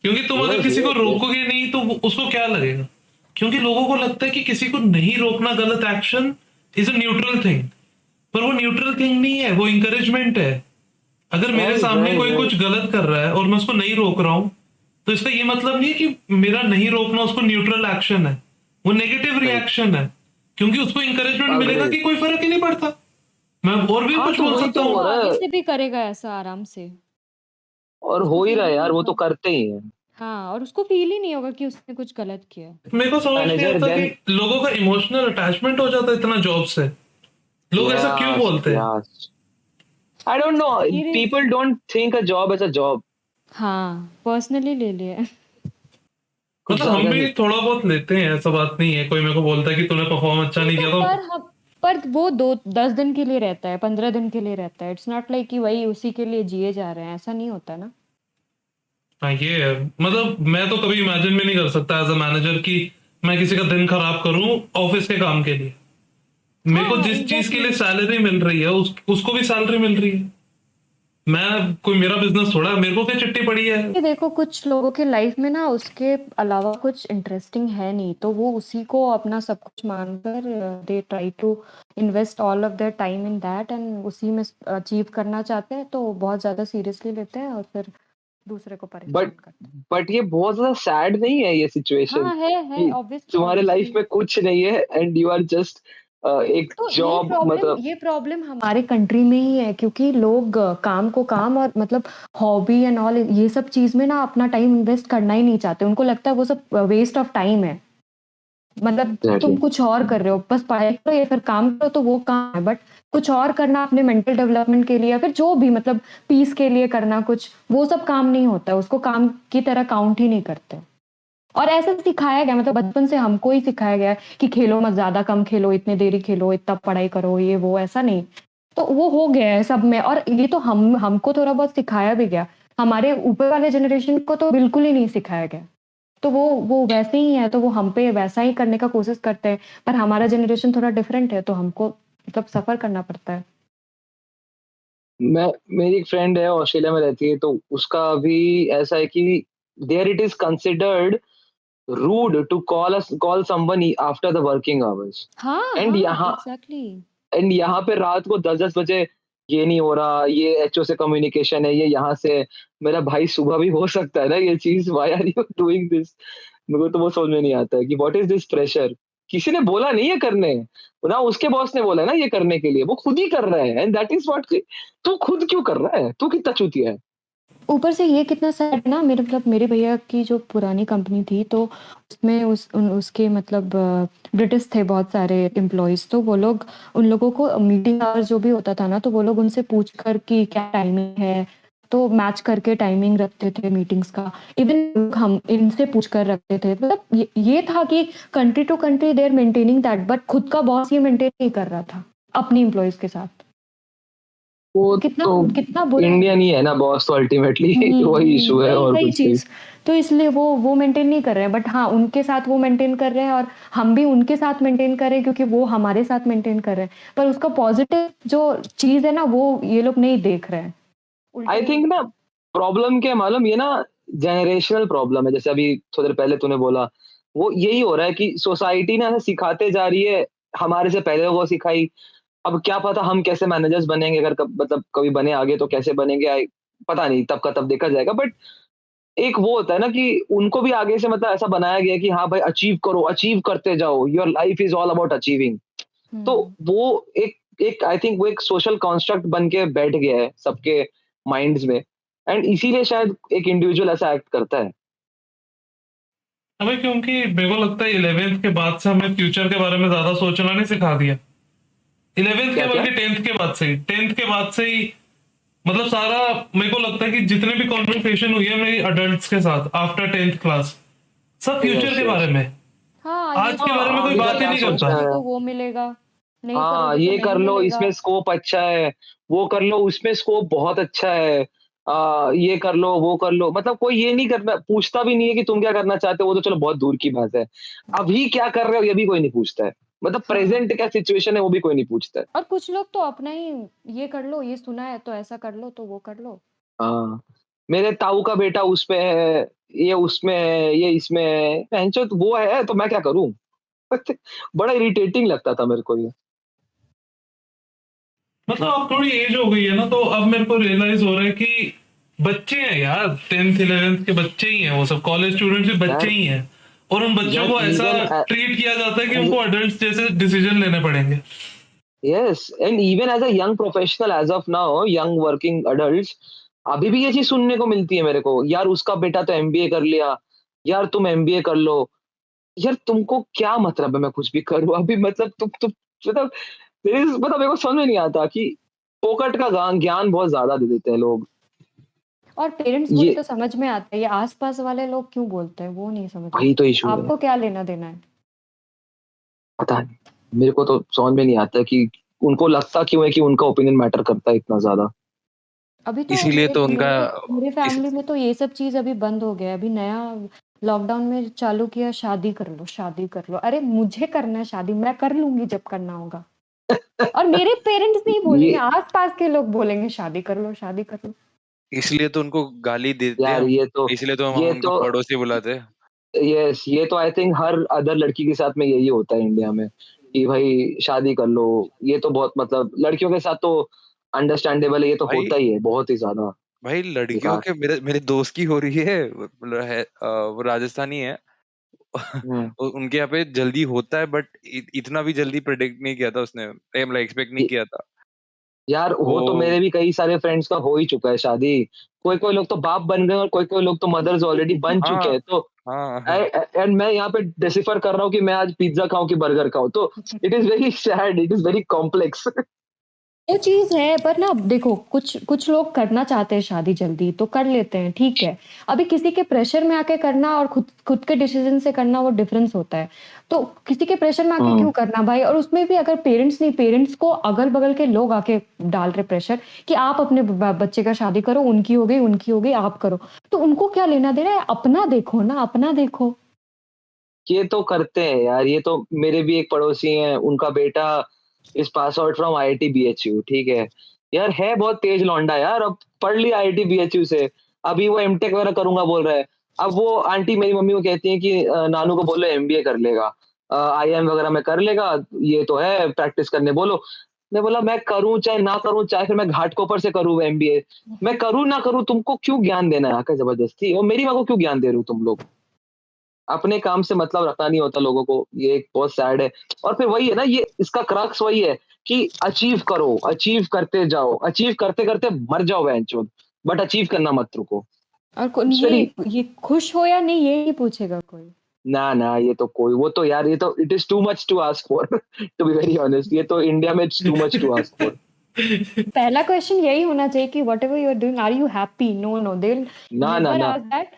क्योंकि तुम अगर किसी को रोकोगे नहीं तो उसको क्या लगेगा? क्योंकि लोगों को लगता है कि किसी को नहीं रोकना गलत action is a neutral thing, पर वो न्यूट्रल थिंग नहीं है, वो इंकरेजमेंट है। अगर मेरे सामने कोई कुछ गलत कर रहा है और मैं उसको नहीं रोक रहा हूं, तो इसका ये मतलब नहीं है कि मेरा नहीं रोकना उसको न्यूट्रल एक्शन है, वो नेगेटिव रिएक्शन है। क्योंकि उसको इंकरेजमेंट मिलेगा कि कोई फर्क ही नहीं पड़ता, मैं और भी कुछ बोल सकता हूँ। आगे से भी करेगा ऐसा आराम से. और हो ही रहा है यार, वो तो करते ही हैं. हाँ, और उसको फ़ील ही नहीं होगा कि उसने कुछ गलत किया है। मेरे को समझ नहीं मैनेजर आता देन कि लोगों का इमोशनल अटैचमेंट हो जाता है इतना जॉब से। लोग ऐसा क्यों यस बोलते हैं? Yes I don't know serious people don't think a job as a job हाँ, पर्सनली ले लिया है। कुछ मतलब हम ज्यादा ही भी थोड़ा बहुत लेते हैं, ऐसा बात नहीं है। कोई मेरे को बोलता है कि तूने परफॉर्म अच्छा नहीं नहीं तो किया तो पर वो 2-10 दिन के लिए रहता है, 15 दिन के लिए रहता है। इट्स नॉट लाइक कि वही उसी के लिए जिए जा रहे हैं, ऐसा नहीं होता ना। हाँ ये है। मतलब मैं तो कभी इमेजिन भी नहीं कर सकता एज अ मैनेजर कि मैं किसी का दिन खराब करूं ऑफिस के काम के लिए। मेरे को हाँ, जिस चीज के लिए एग्ज़ैक्टली। सैलरी मिल रही है उसको भी सैलरी मिल रही है। मैं कोई मेरा बिजनेस थोड़ा है, मेरे को क्या चिट्ठी पड़ी है। ये देखो कुछ लोगों के लाइफ में ना उसके अलावा कुछ इंटरेस्टिंग है नहीं, तो वो उसी को अपना सब कुछ मानकर they try to invest all of their time in that and उसी में अचीव करना चाहते हैं, तो बहुत ज़्यादा सीरियसली लेते हैं और फिर दूसरे को बट परेशान करते हैं। बट ये बहुत ज्यादा सैड नहीं है ये सिचुएशन हाँ, है कि ऑब्वियसली, तुम्हारे लाइफ ऑब्वियसली। में कुछ नहीं है एंड यू आर जस्ट एक तो जॉब मतलब ये प्रॉब्लम हमारे कंट्री में ही है क्योंकि लोग काम को काम और मतलब हॉबी एंड ऑल ये सब चीज़ में ना अपना टाइम इन्वेस्ट करना ही नहीं चाहते। उनको लगता है वो सब वेस्ट ऑफ टाइम है। मतलब तुम एग्जैक्टली कुछ और कर रहे हो, बस पढ़ाई करो या फिर काम करो तो वो काम है, बट कुछ और करना अपने मेंटल डेवलपमेंट के लिए या फिर जो भी मतलब पीस के लिए करना कुछ, वो सब काम नहीं होता है, उसको काम की तरह काउंट ही नहीं करते। और ऐसा सिखाया गया मतलब बचपन से हमको ही सिखाया गया है कि खेलो मत, ज़्यादा कम खेलो, इतनी देर ही खेलो, इतना पढ़ाई करो, ये वो ऐसा नहीं। तो वो हो गया है सब में और ये तो हम हमको थोड़ा बहुत सिखाया भी गया। हमारे ऊपर वाले जनरेशन को तो बिल्कुल ही नहीं सिखाया गया। तो वो वैसे ही है, तो वो हम पे वैसा ही करने का कोशिश करते हैं, पर हमारा जनरेशन थोड़ा डिफरेंट है, तो हमको मतलब सफ़र करना पड़ता है। मैं मेरी एक फ्रेंड है ऑस्ट्रेलिया में रहती है तो उसका भी ऐसा है कि there it is considered rude to call someone after the working hours हाँ, एंड हाँ, यहाँ एग्ज़ैक्टली। यहाँ पे रात को 10-10 बजे ये नहीं हो रहा, ये एचओ से कम्युनिकेशन है, ये यहाँ से है। मेरा भाई सुबह भी हो सकता है ना ये चीज़, why are you doing this? मेरे को तो वो समझ में नहीं आता है कि व्हाट इज़ दिस प्रेशर? किसी ने बोला नहीं है करने, ना उसके बॉस ने बोला है ना ये करने के लिए, वो खुद ही कर रहा है एंड दैट इज़ व्हाट तू खुद क्यों कर रहा है? तू कितना चूतिया है? ऊपर से ये कितना सैड ना मेरे मतलब मेरे भैया की जो पुरानी कंपनी थी तो उसमें उसके मतलब ब्रिटिश थे बहुत सारे एम्प्लॉइज़ तो वो लोग उन लोगों को मीटिंग आवर्स जो भी होता था ना तो वो लोग उनसे पूछ कर कि क्या टाइमिंग है, तो मैच करके टाइमिंग रखते थे मीटिंग्स का। इवन हम इनसे पूछ कर रखते थे। मतलब ये था कि country to country they are maintaining that but खुद का बॉस ये मेंटेन नहीं कर रहा था, अपनी एम्प्लॉइज़ के साथ। वो कितना तो कितना बुरा है। इंडियन ही है ना बॉस तो अल्टीमेटली वही इश्यू है वही और वही कुछ नहीं। चीज़। तो इसलिए वो मेंटेन नहीं कर रहे हैं बट हाँ, उनके साथ वो मेंटेन कर रहे हैं और हम भी उनके साथ मेंटेन कर रहे हैं क्योंकि वो हमारे साथ मेंटेन कर रहे हैं। पर उसका पॉज़िटिव जो चीज़ है ना वो ये लोग नहीं देख रहे हैं। उल्टा आई ही थिंक ना प्रॉब्लम क्या है मालूम ये ना जनरेशनल प्रॉब्लम है जैसे अभी थोड़ी देर पहले तूने बोला वो यही हो रहा है कि सोसाइटी ना ऐसे सिखाते जा रही है हमारे से पहले वो सिखाई अब क्या पता हम कैसे मैनेजर्स बनेंगे अगर मतलब कभी बने आगे तो कैसे बनेंगे पता नहीं तब का तब देखा जाएगा बट एक वो होता है ना कि उनको भी आगे से मतलब ऐसा बनाया गया है कि हाँ भाई अचीव करो अचीव करते जाओ your life is all about achieving तो हुँ। वो एक एक आई थिंक वो एक सोशल कॉन्स्ट्रक्ट बन के बैठ गया है सबके माइंड्स में एंड इसीलिए शायद एक इंडिविजुअल ऐसा एक्ट करता है। हमें क्योंकि मेरे को लगता है 11th के बाद से हमें फ्यूचर के बारे में ज्यादा सोचना नहीं सिखा दिया। 11th के क्या क्या बल्कि 10th के बाद से ही 10th के बाद से ही मतलब सारा मेरे को लगता है कि जितने भी कॉन्वर्सेशन हुई है मेरी अडल्ट्स के साथ आफ्टर 10th क्लास सब फ्यूचर यस के बारे यस में। हाँ, ये आज के कि बारे में हाँ कोई आगे का बात ही क्या नहीं सोचना करता। करोगे है तो वो मिलेगा, नहीं हाँ करोगे तो ये नहीं कर लो मिलेगा। इसमें स्कोप अच्छा है वो कर लो उसमें स्कोप बहुत अच्छा है ये कर लो वो कर लो मतलब कोई ये नहीं करना पूछता भी नहीं है कि तुम क्या करना चाहते हो वो तो चलो बहुत दूर की बात है अभी क्या कर रहे हो ये भी कोई नहीं पूछता है मतलब हाँ, प्रेजेंट क्या सिचुएशन है वो भी कोई नहीं पूछता है। और कुछ लोग तो अपना ही ये कर लो, ये सुना है तो ऐसा कर लो, तो वो कर लो। हाँ मेरे ताऊ का बेटा उसपे है ये उसमें है ये इसमें है भैंचोद वो है तो मैं क्या करूं बड़ा इरिटेटिंग लगता था मेरे को ये। मतलब अब थोड़ी एज हो गई है ना तो अब मेरे को रियलाइज हो रहा है कि बच्चे हैं यार, 10th 11th के बच्चे ही हैं, वो सब कॉलेज स्टूडेंट्स भी बच्चे यार ही हैं। और उन बच्चों यार को ऐसा इवन ट्रीट किया जाता है कि एज उनको अडल्ट जैसे डिसीजन लेने पड़ेंगे। yes and even as a young professional as of now young working adults अभी भी ये चीज सुनने को मिलती है मेरे को, यार उसका बेटा तो एमबीए कर लिया, यार तुम एमबीए कर लो। यार तुमको क्या मतलब है मैं कुछ भी करूँ अभी, मतलब तुम मतलब मतलब मेरे को समझ में नहीं आता कि फोकट का ज्ञान बहुत ज्यादा दे देते हैं लोग। और पेरेंट्स बोले ये तो समझ में आता है, ये आस-पास वाले लोग क्यों बोलते हैं, वो नहीं समझ वही आता तो कि इशू है, आपको क्या लेना-देना है? पता नहीं, मेरे को तो समझ में नहीं आता कि उनको लगता क्यों है कि उनका ओपिनियन मैटर करता है इतना ज्यादा। अभी तो इसीलिए मेरे तो उनका मेरे मेरे इस फैमिली में तो ये सब चीज़ अभी बंद हो गया है। अभी नया लॉकडाउन में चालू किया, शादी कर लो, शादी कर लो। अरे मुझे करना है शादी, मैं कर लूँगी जब करना होगा। और मेरे पेरेंट्स नहीं बोलेंगे, ये आस-पास के लोग बोलेंगे शादी कर लो, शादी कर लो। इसलिए तो उनको गाली देते हैं यार हम। ये तो इसलिए तो हम ये उनको तो पड़ोसी बुलाते हैं। यस, ये तो आई थिंक हर अदर लड़की के साथ में यही होता है इंडिया में कि भाई शादी कर लो। ये तो बहुत मतलब लड़कियों के साथ तो अंडरस्टैंडेबल है, ये तो भाई होता ही है बहुत ही ज्यादा भाई लड़कियों बेकार। के मेरे मेरे दोस्त की हो रही है, मतलब है वो राजस्थानी है। हम्म। उनके यहाँ पे जल्दी होता है, बट इतना भी जल्दी प्रेडिक्ट नहीं किया था उसने, मतलब एक्सपेक्ट नहीं किया था। यार वो हो तो मेरे भी कई सारे फ्रेंड्स का हो ही चुका है शादी। कोई कोई लोग तो बाप बन गए और कोई कोई लोग तो मदर्स ऑलरेडी बन चुके हाँ हैं, तो हाँ हाँ। एंड मैं यहाँ पे डिसिफर कर रहा हूँ कि मैं आज पिज्जा खाऊं कि बर्गर खाऊं, तो it is very sad, it is very complex. वो चीज़ है, पर ना देखो कुछ कुछ लोग करना चाहते हैं शादी जल्दी तो कर लेते हैं, ठीक है। अभी किसी के प्रेशर में आके करना और खुद खुद के डिसीजन से करना वो डिफरेंस होता है। तो किसी के प्रेशर में आके हम्म। क्यों करना भाई, और उसमें भी अगर पेरेंट्स नहीं, पेरेंट्स को अगल-बगल के लोग आके डाल रहे प्रेशर कि आप अपने बच्चे का शादी करो, उनकी हो गई, आप करो। तो उनको क्या लेना-देना है, अपना देखो ना, अपना देखो। ये तो करते हैं यार, ये तो मेरे भी एक पड़ोसी हैं, उनका बेटा is pass out from IIT BHU, ठीक है। यार है बहुत तेज लौंडा यार, अब पढ़ लिया आईआईटी बीएचयू से, अभी वो एमटेक वगैरह करूंगा बोल रहा है। अब वो आंटी मेरी मम्मी को कहती है कि नानू को बोलो एमबीए कर लेगा, आईएम वगैरह में कर लेगा, ये तो है प्रैक्टिस करने बोलो। मैं बोला मैं करूं चाहे ना करूं, चाहे फिर मैं घाटकोपर से करूं एमबीए, मैं करूं ना करूं, तुमको क्यों ज्ञान देना है आकर जबरदस्ती, और मेरी माँ को क्यों ज्ञान दे रहे हो तुम लोग। अपने काम से मतलब रखना नहीं होता लोगों को, ये एक बहुत सैड है। और फिर वही है ना, ये इसका क्रक्स वही है कि अचीव करो, अचीव करते जाओ, अचीव करते-करते मर जाओ बेंचोद, बट अचीव करना मत रुको। और को इट्स वेरी ये खुश हो या नहीं ये नहीं पूछेगा कोई। ना, ना ये तो कोई वो तो यार ये तो it is too much to ask for to be very honest, ये तो इंडिया में it's too much to ask for. पहला क्वेश्चन यही होना चाहिए कि whatever you are doing are you happy? No no, they will ना, ना, नेवर ना। Ask that.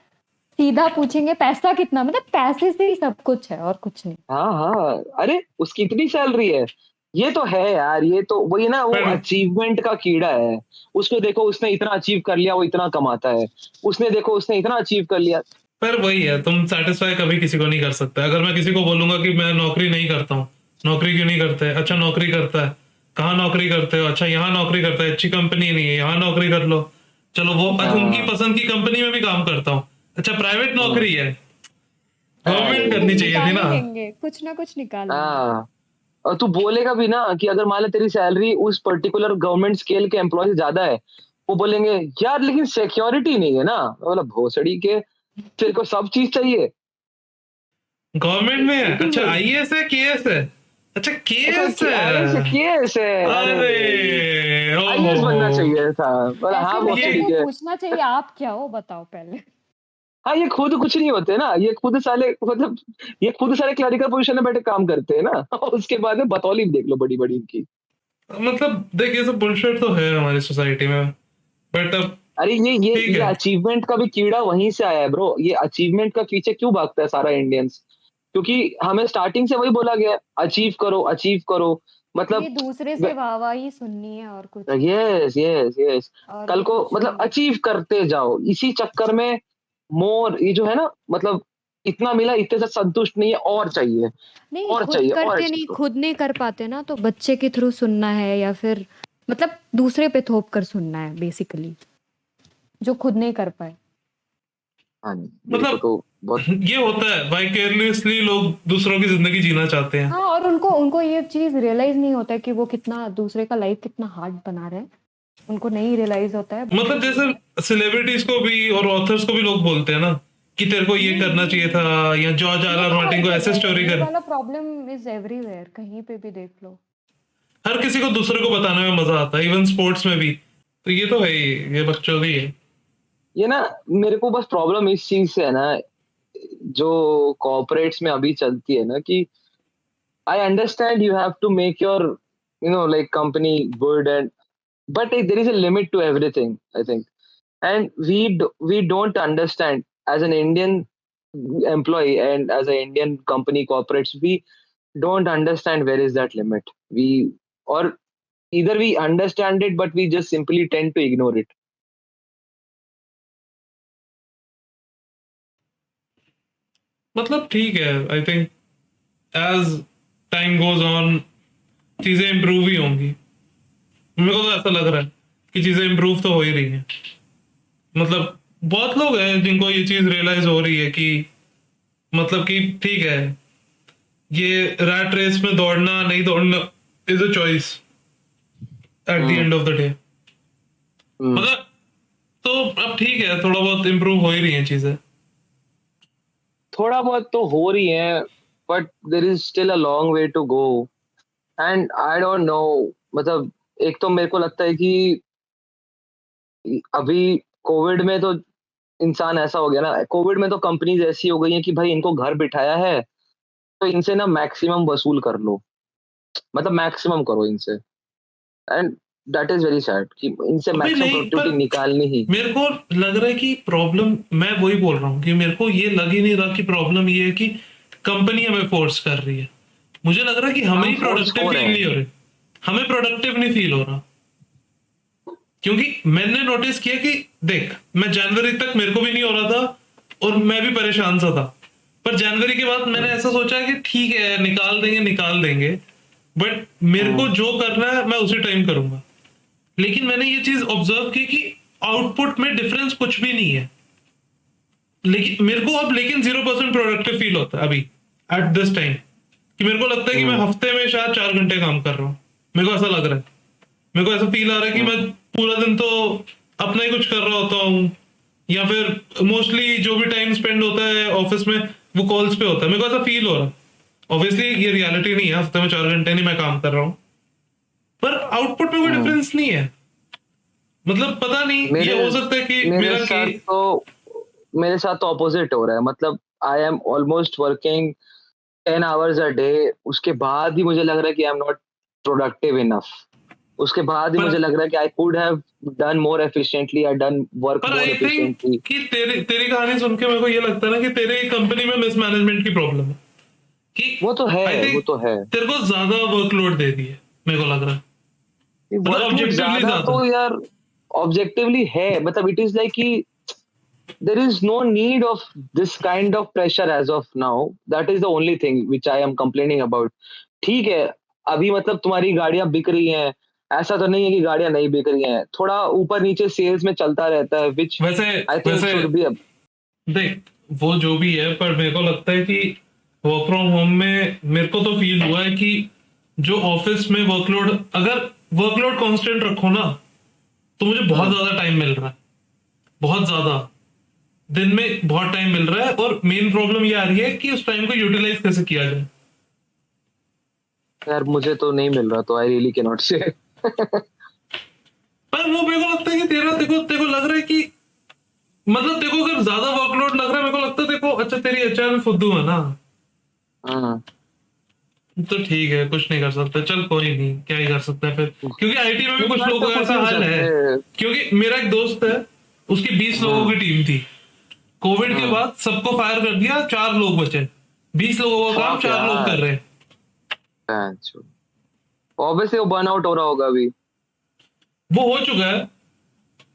सीधा पूछेंगे पैसा कितना, मतलब पैसे से ही सब कुछ है और कुछ नहीं। हाँ, हाँ। अरे उसकी इतनी सैलरी है। ये तो है यार, ये तो वही ना, वो पर अचीवमेंट का कीड़ा है। उसको देखो उसने इतना अचीव कर लिया, वो इतना कमाता है। उसने देखो उसने इतना अचीव कर लिया। पर वही है, तुम सेटिस्फाई कभी किसी को नहीं कर सकते। अगर मैं किसी को बोलूंगा कि मैं नौकरी नहीं करता हूँ, नौकरी क्यों नहीं करते, अच्छा नौकरी करता है, कहाँ नौकरी करते हो, अच्छा यहाँ नौकरी करता है, अच्छी कंपनी नहीं है, यहाँ नौकरी कर लो, चलो वो अच्छा उनकी हाँ, पसंद की कंपनी में भी काम करता हूँ, अच्छा प्राइवेट हुँ। नौकरी है, अरे! गवर्नमेंट करनी चाहिए थी निकाल ना। ही लेंगे, कुछ ना कुछ निकाल लेंगे। हाँ, और तू बोलेगा भी ना कि अगर मान ले तेरी सैलरी उस पर्टिकुलर गवर्नमेंट स्केल के एम्प्लॉयी से ज़्यादा है, वो बोलेंगे यार लेकिन सिक्योरिटी नहीं है ना। मतलब भोसड़ी के, तेरे को सब चीज़ चाहिए। गवर्नमेंट में है, इट इज़ अच्छा आईएएस है, केएस है, अच्छा अच्छा केएस कि आईएएस है, केएस है, अरे! अरे ओ आईएएस बनना हो। चाहिए था। बोला ऐसे हाँ बच्चों भोसड़ी ये को के। पूछना चाहिए आप क्या हो बताओ पहले। हाँ, ये खुद कुछ नहीं होते ना, ये खुद साले मतलब ये खुद सारे क्लरिकल पोज़ीशन में बैठे काम करते हैं ना। उसके बाद में बतौली देख लो बड़ी-बड़ी इनकी। मतलब देख, ये सब बुलशिट तो है हमारी सोसाइटी में, बट अब अरे ठीक ये है। अचीवमेंट का भी कीड़ा वहीं से आया है ब्रो। ये अचीवमेंट का पीछे क्यों भागता है सारा इंडियंस? क्योंकि हमें स्टार्टिंग से वही बोला गया है, अचीव करो, अचीव करो। ये मतलब दूसरे व से वाहवाही सुननी है और कुछ नहीं, यस, यस, यस। और कल भी को कुछ मतलब नहीं है। अचीव करते जाओ। इसी चक्कर में मोर ये जो है ना, मतलब इतना मिला, इतने से संतुष्ट नहीं है, और चाहिए, नहीं, और खुद चाहिए, और करते नहीं, चाहिए। खुद नहीं कर पाते ना तो बच्चे के थ्रू सुनना है या फिर मतलब दूसरे पे थोप कर सुनना है बेसिकली, जो खुद नहीं कर पाए। हाँ जी, मेरे को मतलब तो बहुत ये होता है, वाइकेरियसली लोग दूसरों की जिंदगी जीना चाहते हैं। हाँ, और उनको उनको ये चीज़ रियलाइज़ नहीं होता है कि वो कितना दूसरे का लाइफ कितना हार्ड बना रहे हैं। उनको नहीं रियलाइज़ होता है, बस मतलब जैसे सेलिब्रिटीज को भी और ऑथर्स को भी लोग बोलते हैं ना कि तेरे को ये करना चाहिए था, या जॉर्ज आर ये आर तो हर मार्टिन को ऐसे जगह है, स्टोरी ये कर। वाला प्रॉब्लम इज़ एवरीवेयर, कहीं पे भी देख लो। हर किसी को दूसरे को बताने में मजा आता है, इवन स्पोर्ट्स में भी। तो ये तो है ही, ये बच्चों की है। ये ना मेरे को बस प्रॉब्लम इस चीज से है ना, जो कॉर्पोरेट्स में अभी चलती है ना, कि I understand you have to make your like company good and but there is a limit to everything I think, and we don't understand as an Indian employee and as an Indian company corporates, we don't understand where is that limit. We or either we understand it but we just simply tend to ignore it. मतलब ठीक है, I think as time goes on चीजें improve ही होंगी। मेरे को तो ऐसा लग रहा है कि चीजें इम्प्रूव तो हो ही रही हैं। मतलब बहुत लोग हैं जिनको ये चीज रियलाइज हो रही है कि मतलब कि ठीक है, ये रैट रेस में दौड़ना नहीं दौड़ना is a choice at the end of the day. मतलब तो अब ठीक है, थोड़ा बहुत इम्प्रूव हो ही रही हैं चीजें। थोड़ा बहुत तो हो रही है but there is still a long way to go and I don't know. मतलब एक तो मेरे को लगता है कि अभी कोविड में तो इंसान ऐसा हो गया ना, कोविड में तो कंपनीज ऐसी हो गई हैं कि भाई इनको घर बिठाया है तो इनसे ना मैक्सिमम वसूल कर लो, मतलब मैक्सिमम करो इनसे, and that is very sad कि इनसे अभी मैक्सिमम नहीं, प्रोडक्टिविटी पर निकालनी ही। मेरे को लग रहा है कि प्रॉब्लम, मैं वही बोल रहा हूँ कि मेरे को ये लग ही नहीं रहा कि प्रॉब्लम ये है कि कंपनी हमें फोर्स कर रही है। मुझे लग रहा है कि हमें हम ही फोर्स प्रोडक्टिव हो फील रहे नहीं हैं। हो रही, हमें प्रोडक्टिव नहीं फील हो रहा। क्योंकि मैंने नोटिस किया कि देख, मैं जनवरी तक मेरे को भी नहीं हो रहा था और मैं भी परेशान सा था, पर जनवरी के बाद मैंने ऐसा सोचा कि ठीक है निकाल देंगे, बट मेरे को जो करना है मैं उसी टाइम करूंगा। लेकिन मैंने ये चीज ऑब्जर्व की कि आउटपुट में डिफरेंस कुछ भी नहीं है। लेकिन मेरे को अब 0% प्रोडक्टिव फील होता है अभी एट दिस टाइम, कि मेरे को लगता है कि मैं हफ्ते में शायद 4 घंटे काम कर रहा हूँ। मेरे को ऐसा लग रहा है, मेरे को ऐसा फील आ रहा है कि मैं पूरा दिन तो अपना ही कुछ कर रहा होता हूँ, या फिर मोस्टली जो भी टाइम स्पेंड होता है ऑफिस में वो कॉल्स पे होता है। मेरे को ऐसा फील हो रहा है। ऑब्वियसली ये रियलिटी नहीं है, हफ्ते में 4 घंटे नहीं मैं काम कर रहा हूँ, पर आउटपुट में कोई डिफरेंस नहीं है। मतलब पता नहीं, मेरे ये हो सकता है कि मेरे साथ तो मेरे साथ तो ऑपोजिट हो रहा है। मतलब I am almost working 10 hours a day, उसके बाद ही मुझे लग रहा है कि I am not productive enough. उसके बाद ही पर मुझे लग रहा है कि I could have done more efficiently, I done work पर मोर आई थिंक एफिशिएंटली। कि तेरी कहानी सुन के मेरे को ये लगता है ना कि तेरे कंपनी में मिसमैनेजमेंट की प्रॉब्लम है। कि वो तो है, आई वो थिंक तो है। तेरे को ज्यादा वर्कलोड दे दिए, मेरे को लग रहा है। मतलब वर्कलोड ऑब्जेक्टिवली ज्यादा ज्यादा। तो यार ऑब्जेक्टिवली है। मतलब इट इज लाइक कि there is no need of this kind of pressure as of now. That is the only thing which I am complaining about. ठीक है, अभी मतलब तुम्हारी गाड़ियां बिक रही हैं, ऐसा तो नहीं है कि गाड़ियां नहीं बिक रही हैं, थोड़ा ऊपर नीचे सेल्स में चलता रहता है, which वैसे I think वैसे should be a देख, वो जो भी है, पर मेरे को लगता है कि वर्क फ्रॉम होम में मेरे को तो फील हुआ है कि जो ऑफिस में वर्कलोड, अगर वर्कलोड कांस्टेंट रखो ना, तो मुझे बहुत ज्यादा टाइम मिल रहा है, बहुत ज्यादा, दिन में बहुत टाइम मिल रहा है। और मेन प्रॉब्लम ये आ रही है कि उस टाइम को यूटिलाइज कैसे किया जाए। यार मुझे तो नहीं मिल रहा, तो आई रियली कैन नॉट से। पर वो मेरे को लगता है कि तेरे को लग रहा है कि मतलब देखो, अगर ज्यादा वर्कलोड लग रहा है, मेरे को लगता है देखो, अच्छा तेरी एचआर में फुद्दू है ना, हाँ, तो ठीक है, कुछ नहीं कर सकते, चल कोई नहीं, क्या ही कर सकते हैं फिर। क्योंकि आईटी में भी इस कुछ बार लोगों तो का कुछ ऐसा नहीं हाल है। सकते। क्योंकि मेरा एक दोस्त है, उसकी 20 लोगों की टीम थी, कोविड के बाद सबको फायर कर दिया, 4 लोग बचे, 20 लोगों का काम Fuck 4 लोग कर यार, रहे हैं। ऑब्वियसली वो बर्न आउट हो रहा होगा अभी। वो हो चुका है,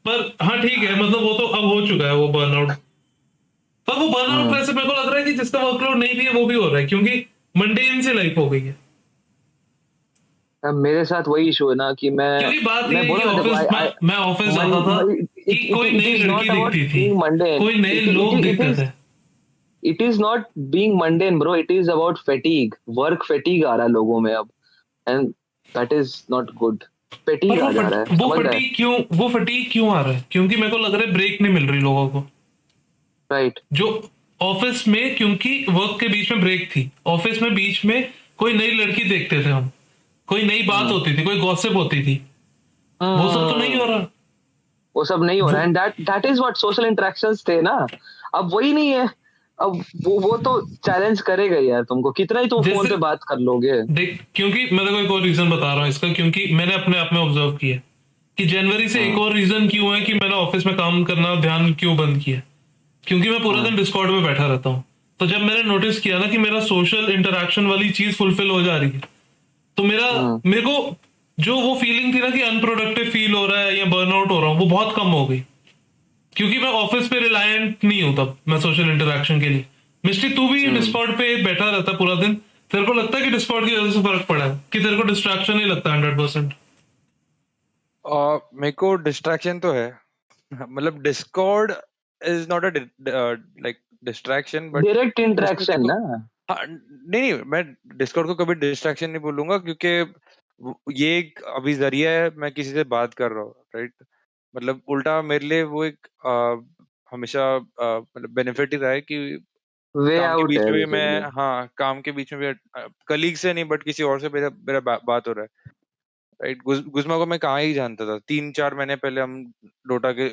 पर हाँ ठीक है, मतलब वो तो अब हो चुका है वो बर्नआउट। पर वो बर्नआउट वैसे मेरे को लग रहा है कि जिसका वर्कलोड नहीं भी है वो भी हो रहा है, क्योंकि मंडेन से लाइफ हो गई है। अब मेरे साथ वही इशू है ना कि क्योंकि बात ये मैं है कि बोला ना, देखो ऑफिस आई मैं ऑफिस जाता था कि कोई इट नई इज लड़की नॉट अबाउट दिखती थी, बीइंग मंडेन, कोई नए लोग दिखते थे। It is not being mundane bro, it is about fatigue, work fatigue आ रहा है लोगों में अब, and that is not good. पर फैटीग आ जा रहा है, समझ रहा है? वो फटीग क्यों आ रहा है? क्योंकि मेरे को लग रहा है ब्रेक नहीं मिल रही लोगों को। राइट। जो ऑफिस में, क्योंकि वर्क के बीच में ब्रेक थी, ऑफिस में बीच में कोई नई लड़की देखते थे हम, कोई नई बात होती थी, कोई गॉसिप होती थी, वो सब तो नहीं हो रहा। वो सब नहीं हो रहा है, and that is what social interactions थे ना, अब वही नहीं है। अब वो तो चैलेंज करेगा ही यार तुमको, कितना ही तुम फोन जैसे पे बात कर लोगे। देख, क्योंकि मैं देखो एक और रीजन बता रहा हूँ इसका, क्योंकि मैंने अपने आप में ऑब्जर्व किया कि जनवरी से एक और रीजन क्यों है कि मैंने ऑफिस में काम करना ध्यान क्यों बंद किया, क्योंकि मैं पूरा दिन डिस्कॉर्ड में बैठा रहता हूँ। तो जब मैंने नोटिस किया ना कि मेरा सोशल इंटरेक्शन वाली चीज फुलफिल हो जा रही है, तो मेरे को जो वो फीलिंग थी ना कि अनप्रोडक्टिव फील हो रहा है या बर्नआउट हो रहा हूँ, वो बहुत कम हो गई, क्योंकि मैं ऑफिस पे रिलायंट नहीं हूं तब मैं सोशल इंटरेक्शन के लिए। मिस्टी, तू भी डिस्कॉर्ड पे बैठा रहता पूरा दिन, तेरे को लगता है कि डिस्कॉर्ड की वजह से फर्क पड़ा है, कि तेरे को डिस्ट्रैक्शन नहीं लगता 100%? मेरे को डिस्ट्रैक्शन तो है। मतलब Discord is not a like distraction, but direct उसमें इंटरेक्शन देखो, ना। हाँ, नहीं मैं डिस्कॉर्ड को कभी डिस्ट्रैक्शन नहीं बोलूंगा, क्योंकि ये एक अभी जरिया है, मैं किसी से बात कर रहा हूँ, राइट। मतलब उल्टा मेरे लिए वो एक हमेशा मतलब बेनिफिट ही रहा है कि वे काम के आउट बीच है में भी बेसिकली। मैं, हाँ, काम के बीच में भी कलीग से नहीं, बट किसी और से मेरा मेरा बात हो रहा है, राइट। गुज़मा को मैं कहाँ ही जानता था, 3-4 महीने पहले हम डोटा के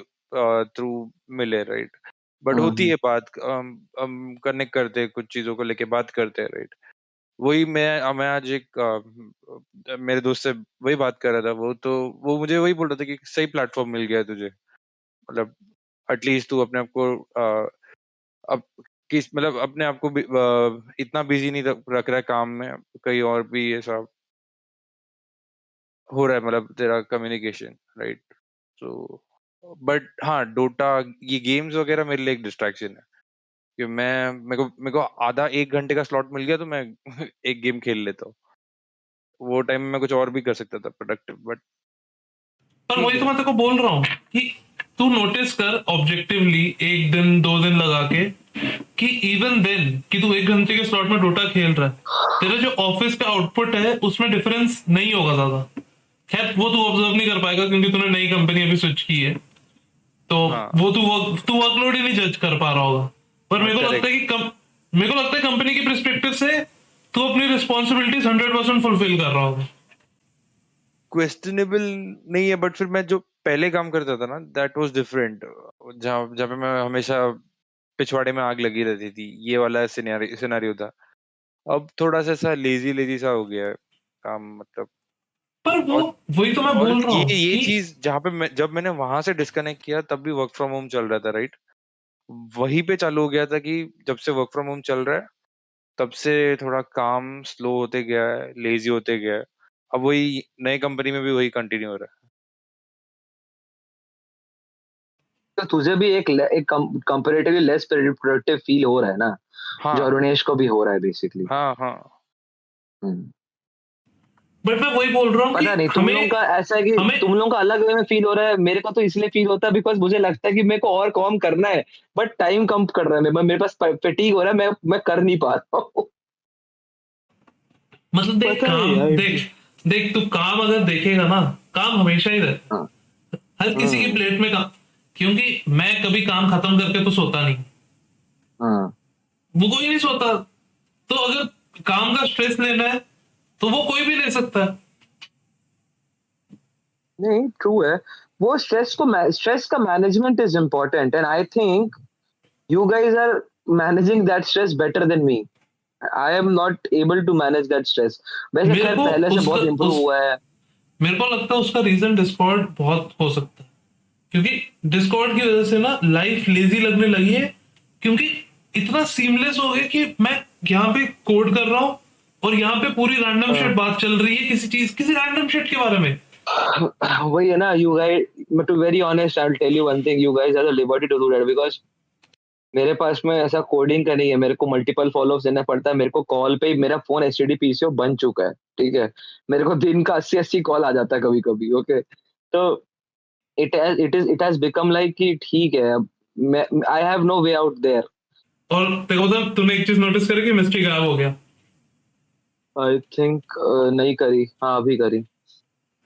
थ्रू मिले, राइट। बट होती है बात, हम कनेक्ट करते हैं, कुछ चीज़ों को लेके बात करते हैं, राइट। वही मैं आज एक मेरे दोस्त से वही बात कर रहा था, वो मुझे वही बोल रहा था कि सही प्लेटफ़ॉर्म मिल गया है तुझे। मतलब एटलीस्ट तू अपने आप को अब मतलब अपने आप को भी इतना बिज़ी नहीं रख रहा है काम में, कहीं और भी ये सब हो रहा है, मतलब तेरा कम्युनिकेशन, राइट। सो बट हाँ, डोटा, ये गेम्स वगैरह मेरे लिए एक डिस्ट्रैक्शन है, कि मेरे को आधा 1 घंटे का स्लॉट मिल गया तो मैं एक गेम खेल लेता हूँ। वो टाइम में मैं कुछ और भी कर सकता था प्रोडक्टिव, बट पर ठीक वही तो है। मैं तेरे को बोल रहा हूँ कि तू नोटिस कर ऑब्जेक्टिवली, 1 दिन 2 दिन लगा के, कि इवन देन कि तू 1 घंटे के स्लॉट में डोटा खेल रहा है, तेरा जो ऑफिस का आउटपुट है उसमें डिफरेंस नहीं होगा ज्यादा। खैर वो तू ऑब्जर्व नहीं कर पाएगा क्योंकि तूने नई कंपनी अभी स्विच की है, तो हाँ, वो तू वर्कलोड ही नहीं जज कर पा रहा होगा। पर हाँ, मेरे को लगता करेक्ट। है मेरे को लगता है कंपनी की पर्सपेक्टिव से तू अपनी रिस्पॉन्सिबिलिटीज 100% फुलफिल कर रहा होगा। क्वेश्चनेबल नहीं है, बट फिर मैं जो पहले काम करता था ना, दैट वाज़ डिफरेंट। जहाँ जहाँ पे मैं हमेशा पिछवाड़े में आग लगी रहती थी, ये वाला सिनेरियो था। अब थोड़ा-सा ऐसा लेज़ी-लेज़ी सा हो गया है काम, मतलब। पर वो और वही तो मैं और बोल रहा ये हूँ ये कि चीज़ जहाँ पे जब मैंने वहाँ से डिस्कनेक्ट किया, तब भी वर्क फ्रॉम होम चल रहा था, राइट? वहीं पे चालू हो गया था कि जब से वर्क फ्रॉम होम चल रहा है, तब से थोड़ा काम स्लो होते गया है, लेज़ी होते गया है। अब वही नई कंपनी में भी वही कंटिन्यू हो रहा है। तो तुझे भी एक कंपैरेटिवली लेस प्रोडक्टिव फील हो रहा है ना, जो हाँ, अरुणेश को भी हो रहा है बेसिकली। हाँ, हाँ। बट मैं वही बोल रहा हूँ कि पता नहीं तुम लोगों हमें का ऐसा है कि हमें तुम लोगों का अलग वे में फील हो रहा है, मेरे को तो इसलिए फील होता है बिकॉज मुझे लगता है कि मेरे को और काम करना है, बट टाइम कम कर रहा है, मेरे पास फटीग हो रहा है, मैं कर नहीं पा रहा हूँ। मतलब देख, पता नहीं काम यार। देख, देख तू काम अगर देखेगा ना, काम हमेशा ही रहता हाँ। है हर किसी की हम्म। प्लेट में काम। क्योंकि मैं कभी काम खत्म करके तो सोता नहीं, हाँ। वो कोई नहीं सोता। तो अगर काम का स्ट्रेस लेना है तो वो कोई भी ले सकता है। नहीं ट्रू है, वो स्ट्रेस का management is important, and I think you guys are managing that stress better than me. I am not able to manage that stress. वैसे मेरे खैर को पहले से उसका बहुत इम्प्रूव उस हुआ है। मेरे को लगता है उसका रीजन डिस्कॉर्ड बहुत हो सकता है, क्योंकि डिस्कॉर्ड की वजह से ना लाइफ लेजी लगने लगी है, क्योंकि इतना सीमलेस हो गया कि मैं यहाँ पे कोड कर रहा हूँ और यहाँ पे पूरी रैंडम शिट बात चल रही है किसी रैंडम शिट के बारे में। वही है ना, you guys, to very honest I will tell you one thing, you guys have the liberty to do that, because मेरे पास में ऐसा कोडिंग का नहीं है, मेरे को मल्टीपल फॉलोअप्स देना पड़ता है, मेरे को कॉल पे ही मेरा फोन एचटीडी पीसीओ बन चुका है, ठीक है। मेरे को दिन का 80-80 कॉल आ जाता है कभी कभी, ओके। तो इट हैज बिकम लाइक कि ठीक है, अब मैं I have no way out there. और देखो तो तूने एक चीज नोटिस करी कि मिस्ट्री गायब हो गया। आई थिंक नहीं करी, हाँ अभी करी।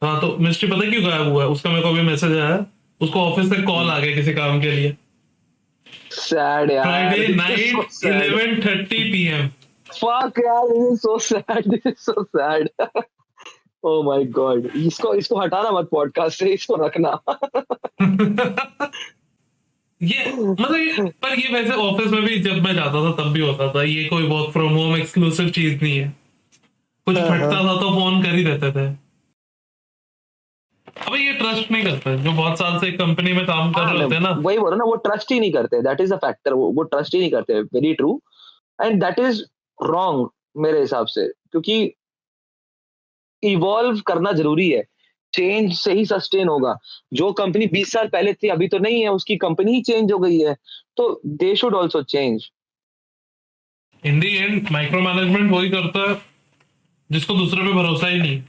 हाँ, तो मिस्ट्री पता है क्यों गायब हुआ है? उसका मेरे को अभी मैसेज आया है, उसको ऑफिस से कॉल आ गया किसी काम के लिए। सैड यार, Friday this is so night sad. 11:30 PM। Fuck यार, this is so sad, this is so sad. Oh my god, इसको हटाना मत पॉडकास्ट से, इसको रखना। पर ये वैसे ऑफिस में भी जब मैं जाता था तब भी होता था, ये कोई वर्क फ्रॉम होम एक्सक्लूसिव चीज नहीं है। कुछ फटता था तो फोन कर ही देते थे। अबे ये ट्रस्ट नहीं करते जो बहुत साल से कंपनी में काम कर रहे होते हैं ना। वही बोलो ना, वो ट्रस्ट ही नहीं करते, दैट इज अ फैक्टर, वो ट्रस्ट ही नहीं करते, very true, and that is wrong मेरे हिसाब से, क्योंकि इवॉल्व करना जरूरी है, चेंज से ही सस्टेन होगा। जो कंपनी 20 साल पहले थी अभी तो नहीं है, उसकी कंपनी ही चेंज हो गई है, तो they should also change. In the and micro management वही करता है जिसको दूसरे पे भरोसा ही नहीं।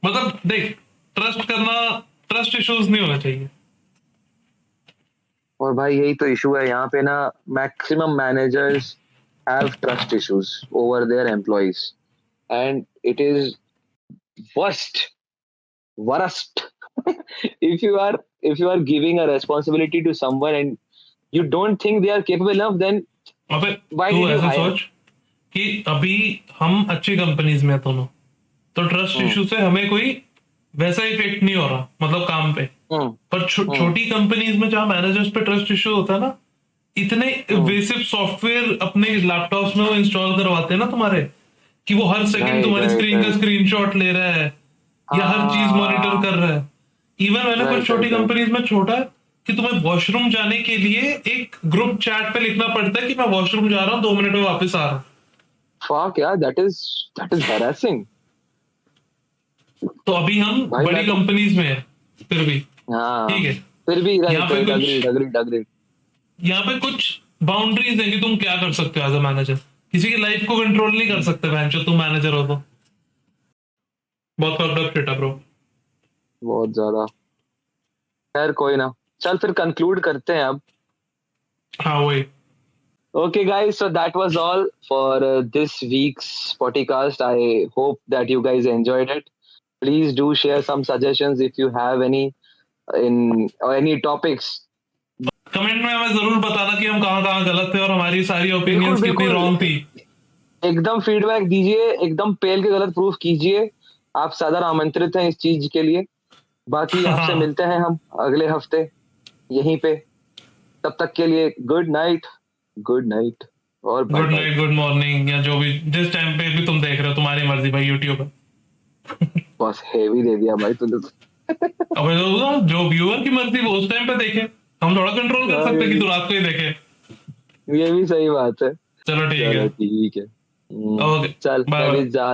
मतलब देख, ट्रस्ट इश्यूज नहीं होना चाहिए। और भाई यही तो इशू है यहाँ पे ना, maximum managers have trust issues over their employees, and it is worst if you are giving a responsibility to someone and you don't think they are capable enough, then अबे why तू did you ऐसा hire? सोच कि अभी हम अच्छी companies में हैं दोनों, तो ट्रस्ट इशू से हमें कोई वैसा इफेक्ट नहीं हो रहा, मतलब काम पे। पर छोटी कंपनीज में जहाँ मैनेजर्स पे ट्रस्ट इशू होता है ना, इतने बेसिक सॉफ्टवेयर अपने लैपटॉप्स में वो इंस्टॉल करवाते हैं ना तुम्हारे, कि वो हर सेकंड तुम्हारी स्क्रीन का स्क्रीनशॉट ले रहा है या हर चीज मॉनिटर कर रहा है। इवन मैंने कुछ छोटी कंपनीज में छोटा है कि तुम्हें वॉशरूम जाने के लिए एक ग्रुप चैट पे लिखना पड़ता है कि मैं वॉशरूम जा रहा हूँ, 2 मिनट में वापस आ रहा हूँ। Fuck यार, that is harassing. तो अभी हम बड़ी कंपनीज में हैं फिर भी, ठीक है, फिर भी यहाँ पे agreed. यहाँ पे कुछ बाउंड्रीज है कि तुम क्या कर सकते हो एज अ मैनेजर। किसी की लाइफ को कंट्रोल नहीं कर सकते बहनचोद, तुम मैनेजर हो तो। बहुत फक्ड अप शिट है ब्रो, बहुत ज्यादा। खैर कोई ना, चल फिर कंक्लूड करते हैं अब। हाँ वही। Okay, guys, so that was all for this week's podcast. I hope that you guys enjoyed it. Please do share some suggestions if you have any or any topics. Comment में हमें जरूर बताना कि हम कहाँ गलत थे और हमारी सारी ओपिनियंस कितनी रॉन्ग थी। एकदम फीडबैक दीजिए, एकदम पेल के गलत प्रूफ कीजिए। आप सदर आमंत्रित हैं इस चीज के लिए। बाकी आपसे मिलते हैं हम अगले हफ्ते यहीं पे। तब तक के लिए गुड नाइट और गुड नाइट, गुड मॉर्निंग, या जो भी जिस टाइम पे भी तुम देख रहे हो, तुम्हारी मर्जी भाई। यूट्यूब पे बस हेवी दे दिया भाई तूने। अबे तो जो व्यूअर की मर्जी वो उस टाइम पे देखे, हम थोड़ा कंट्रोल कर सकते कि तू रात को ही देखे। ये भी सही बात है। चलो ठीक है ओके, चल चल मैं भी जा रहा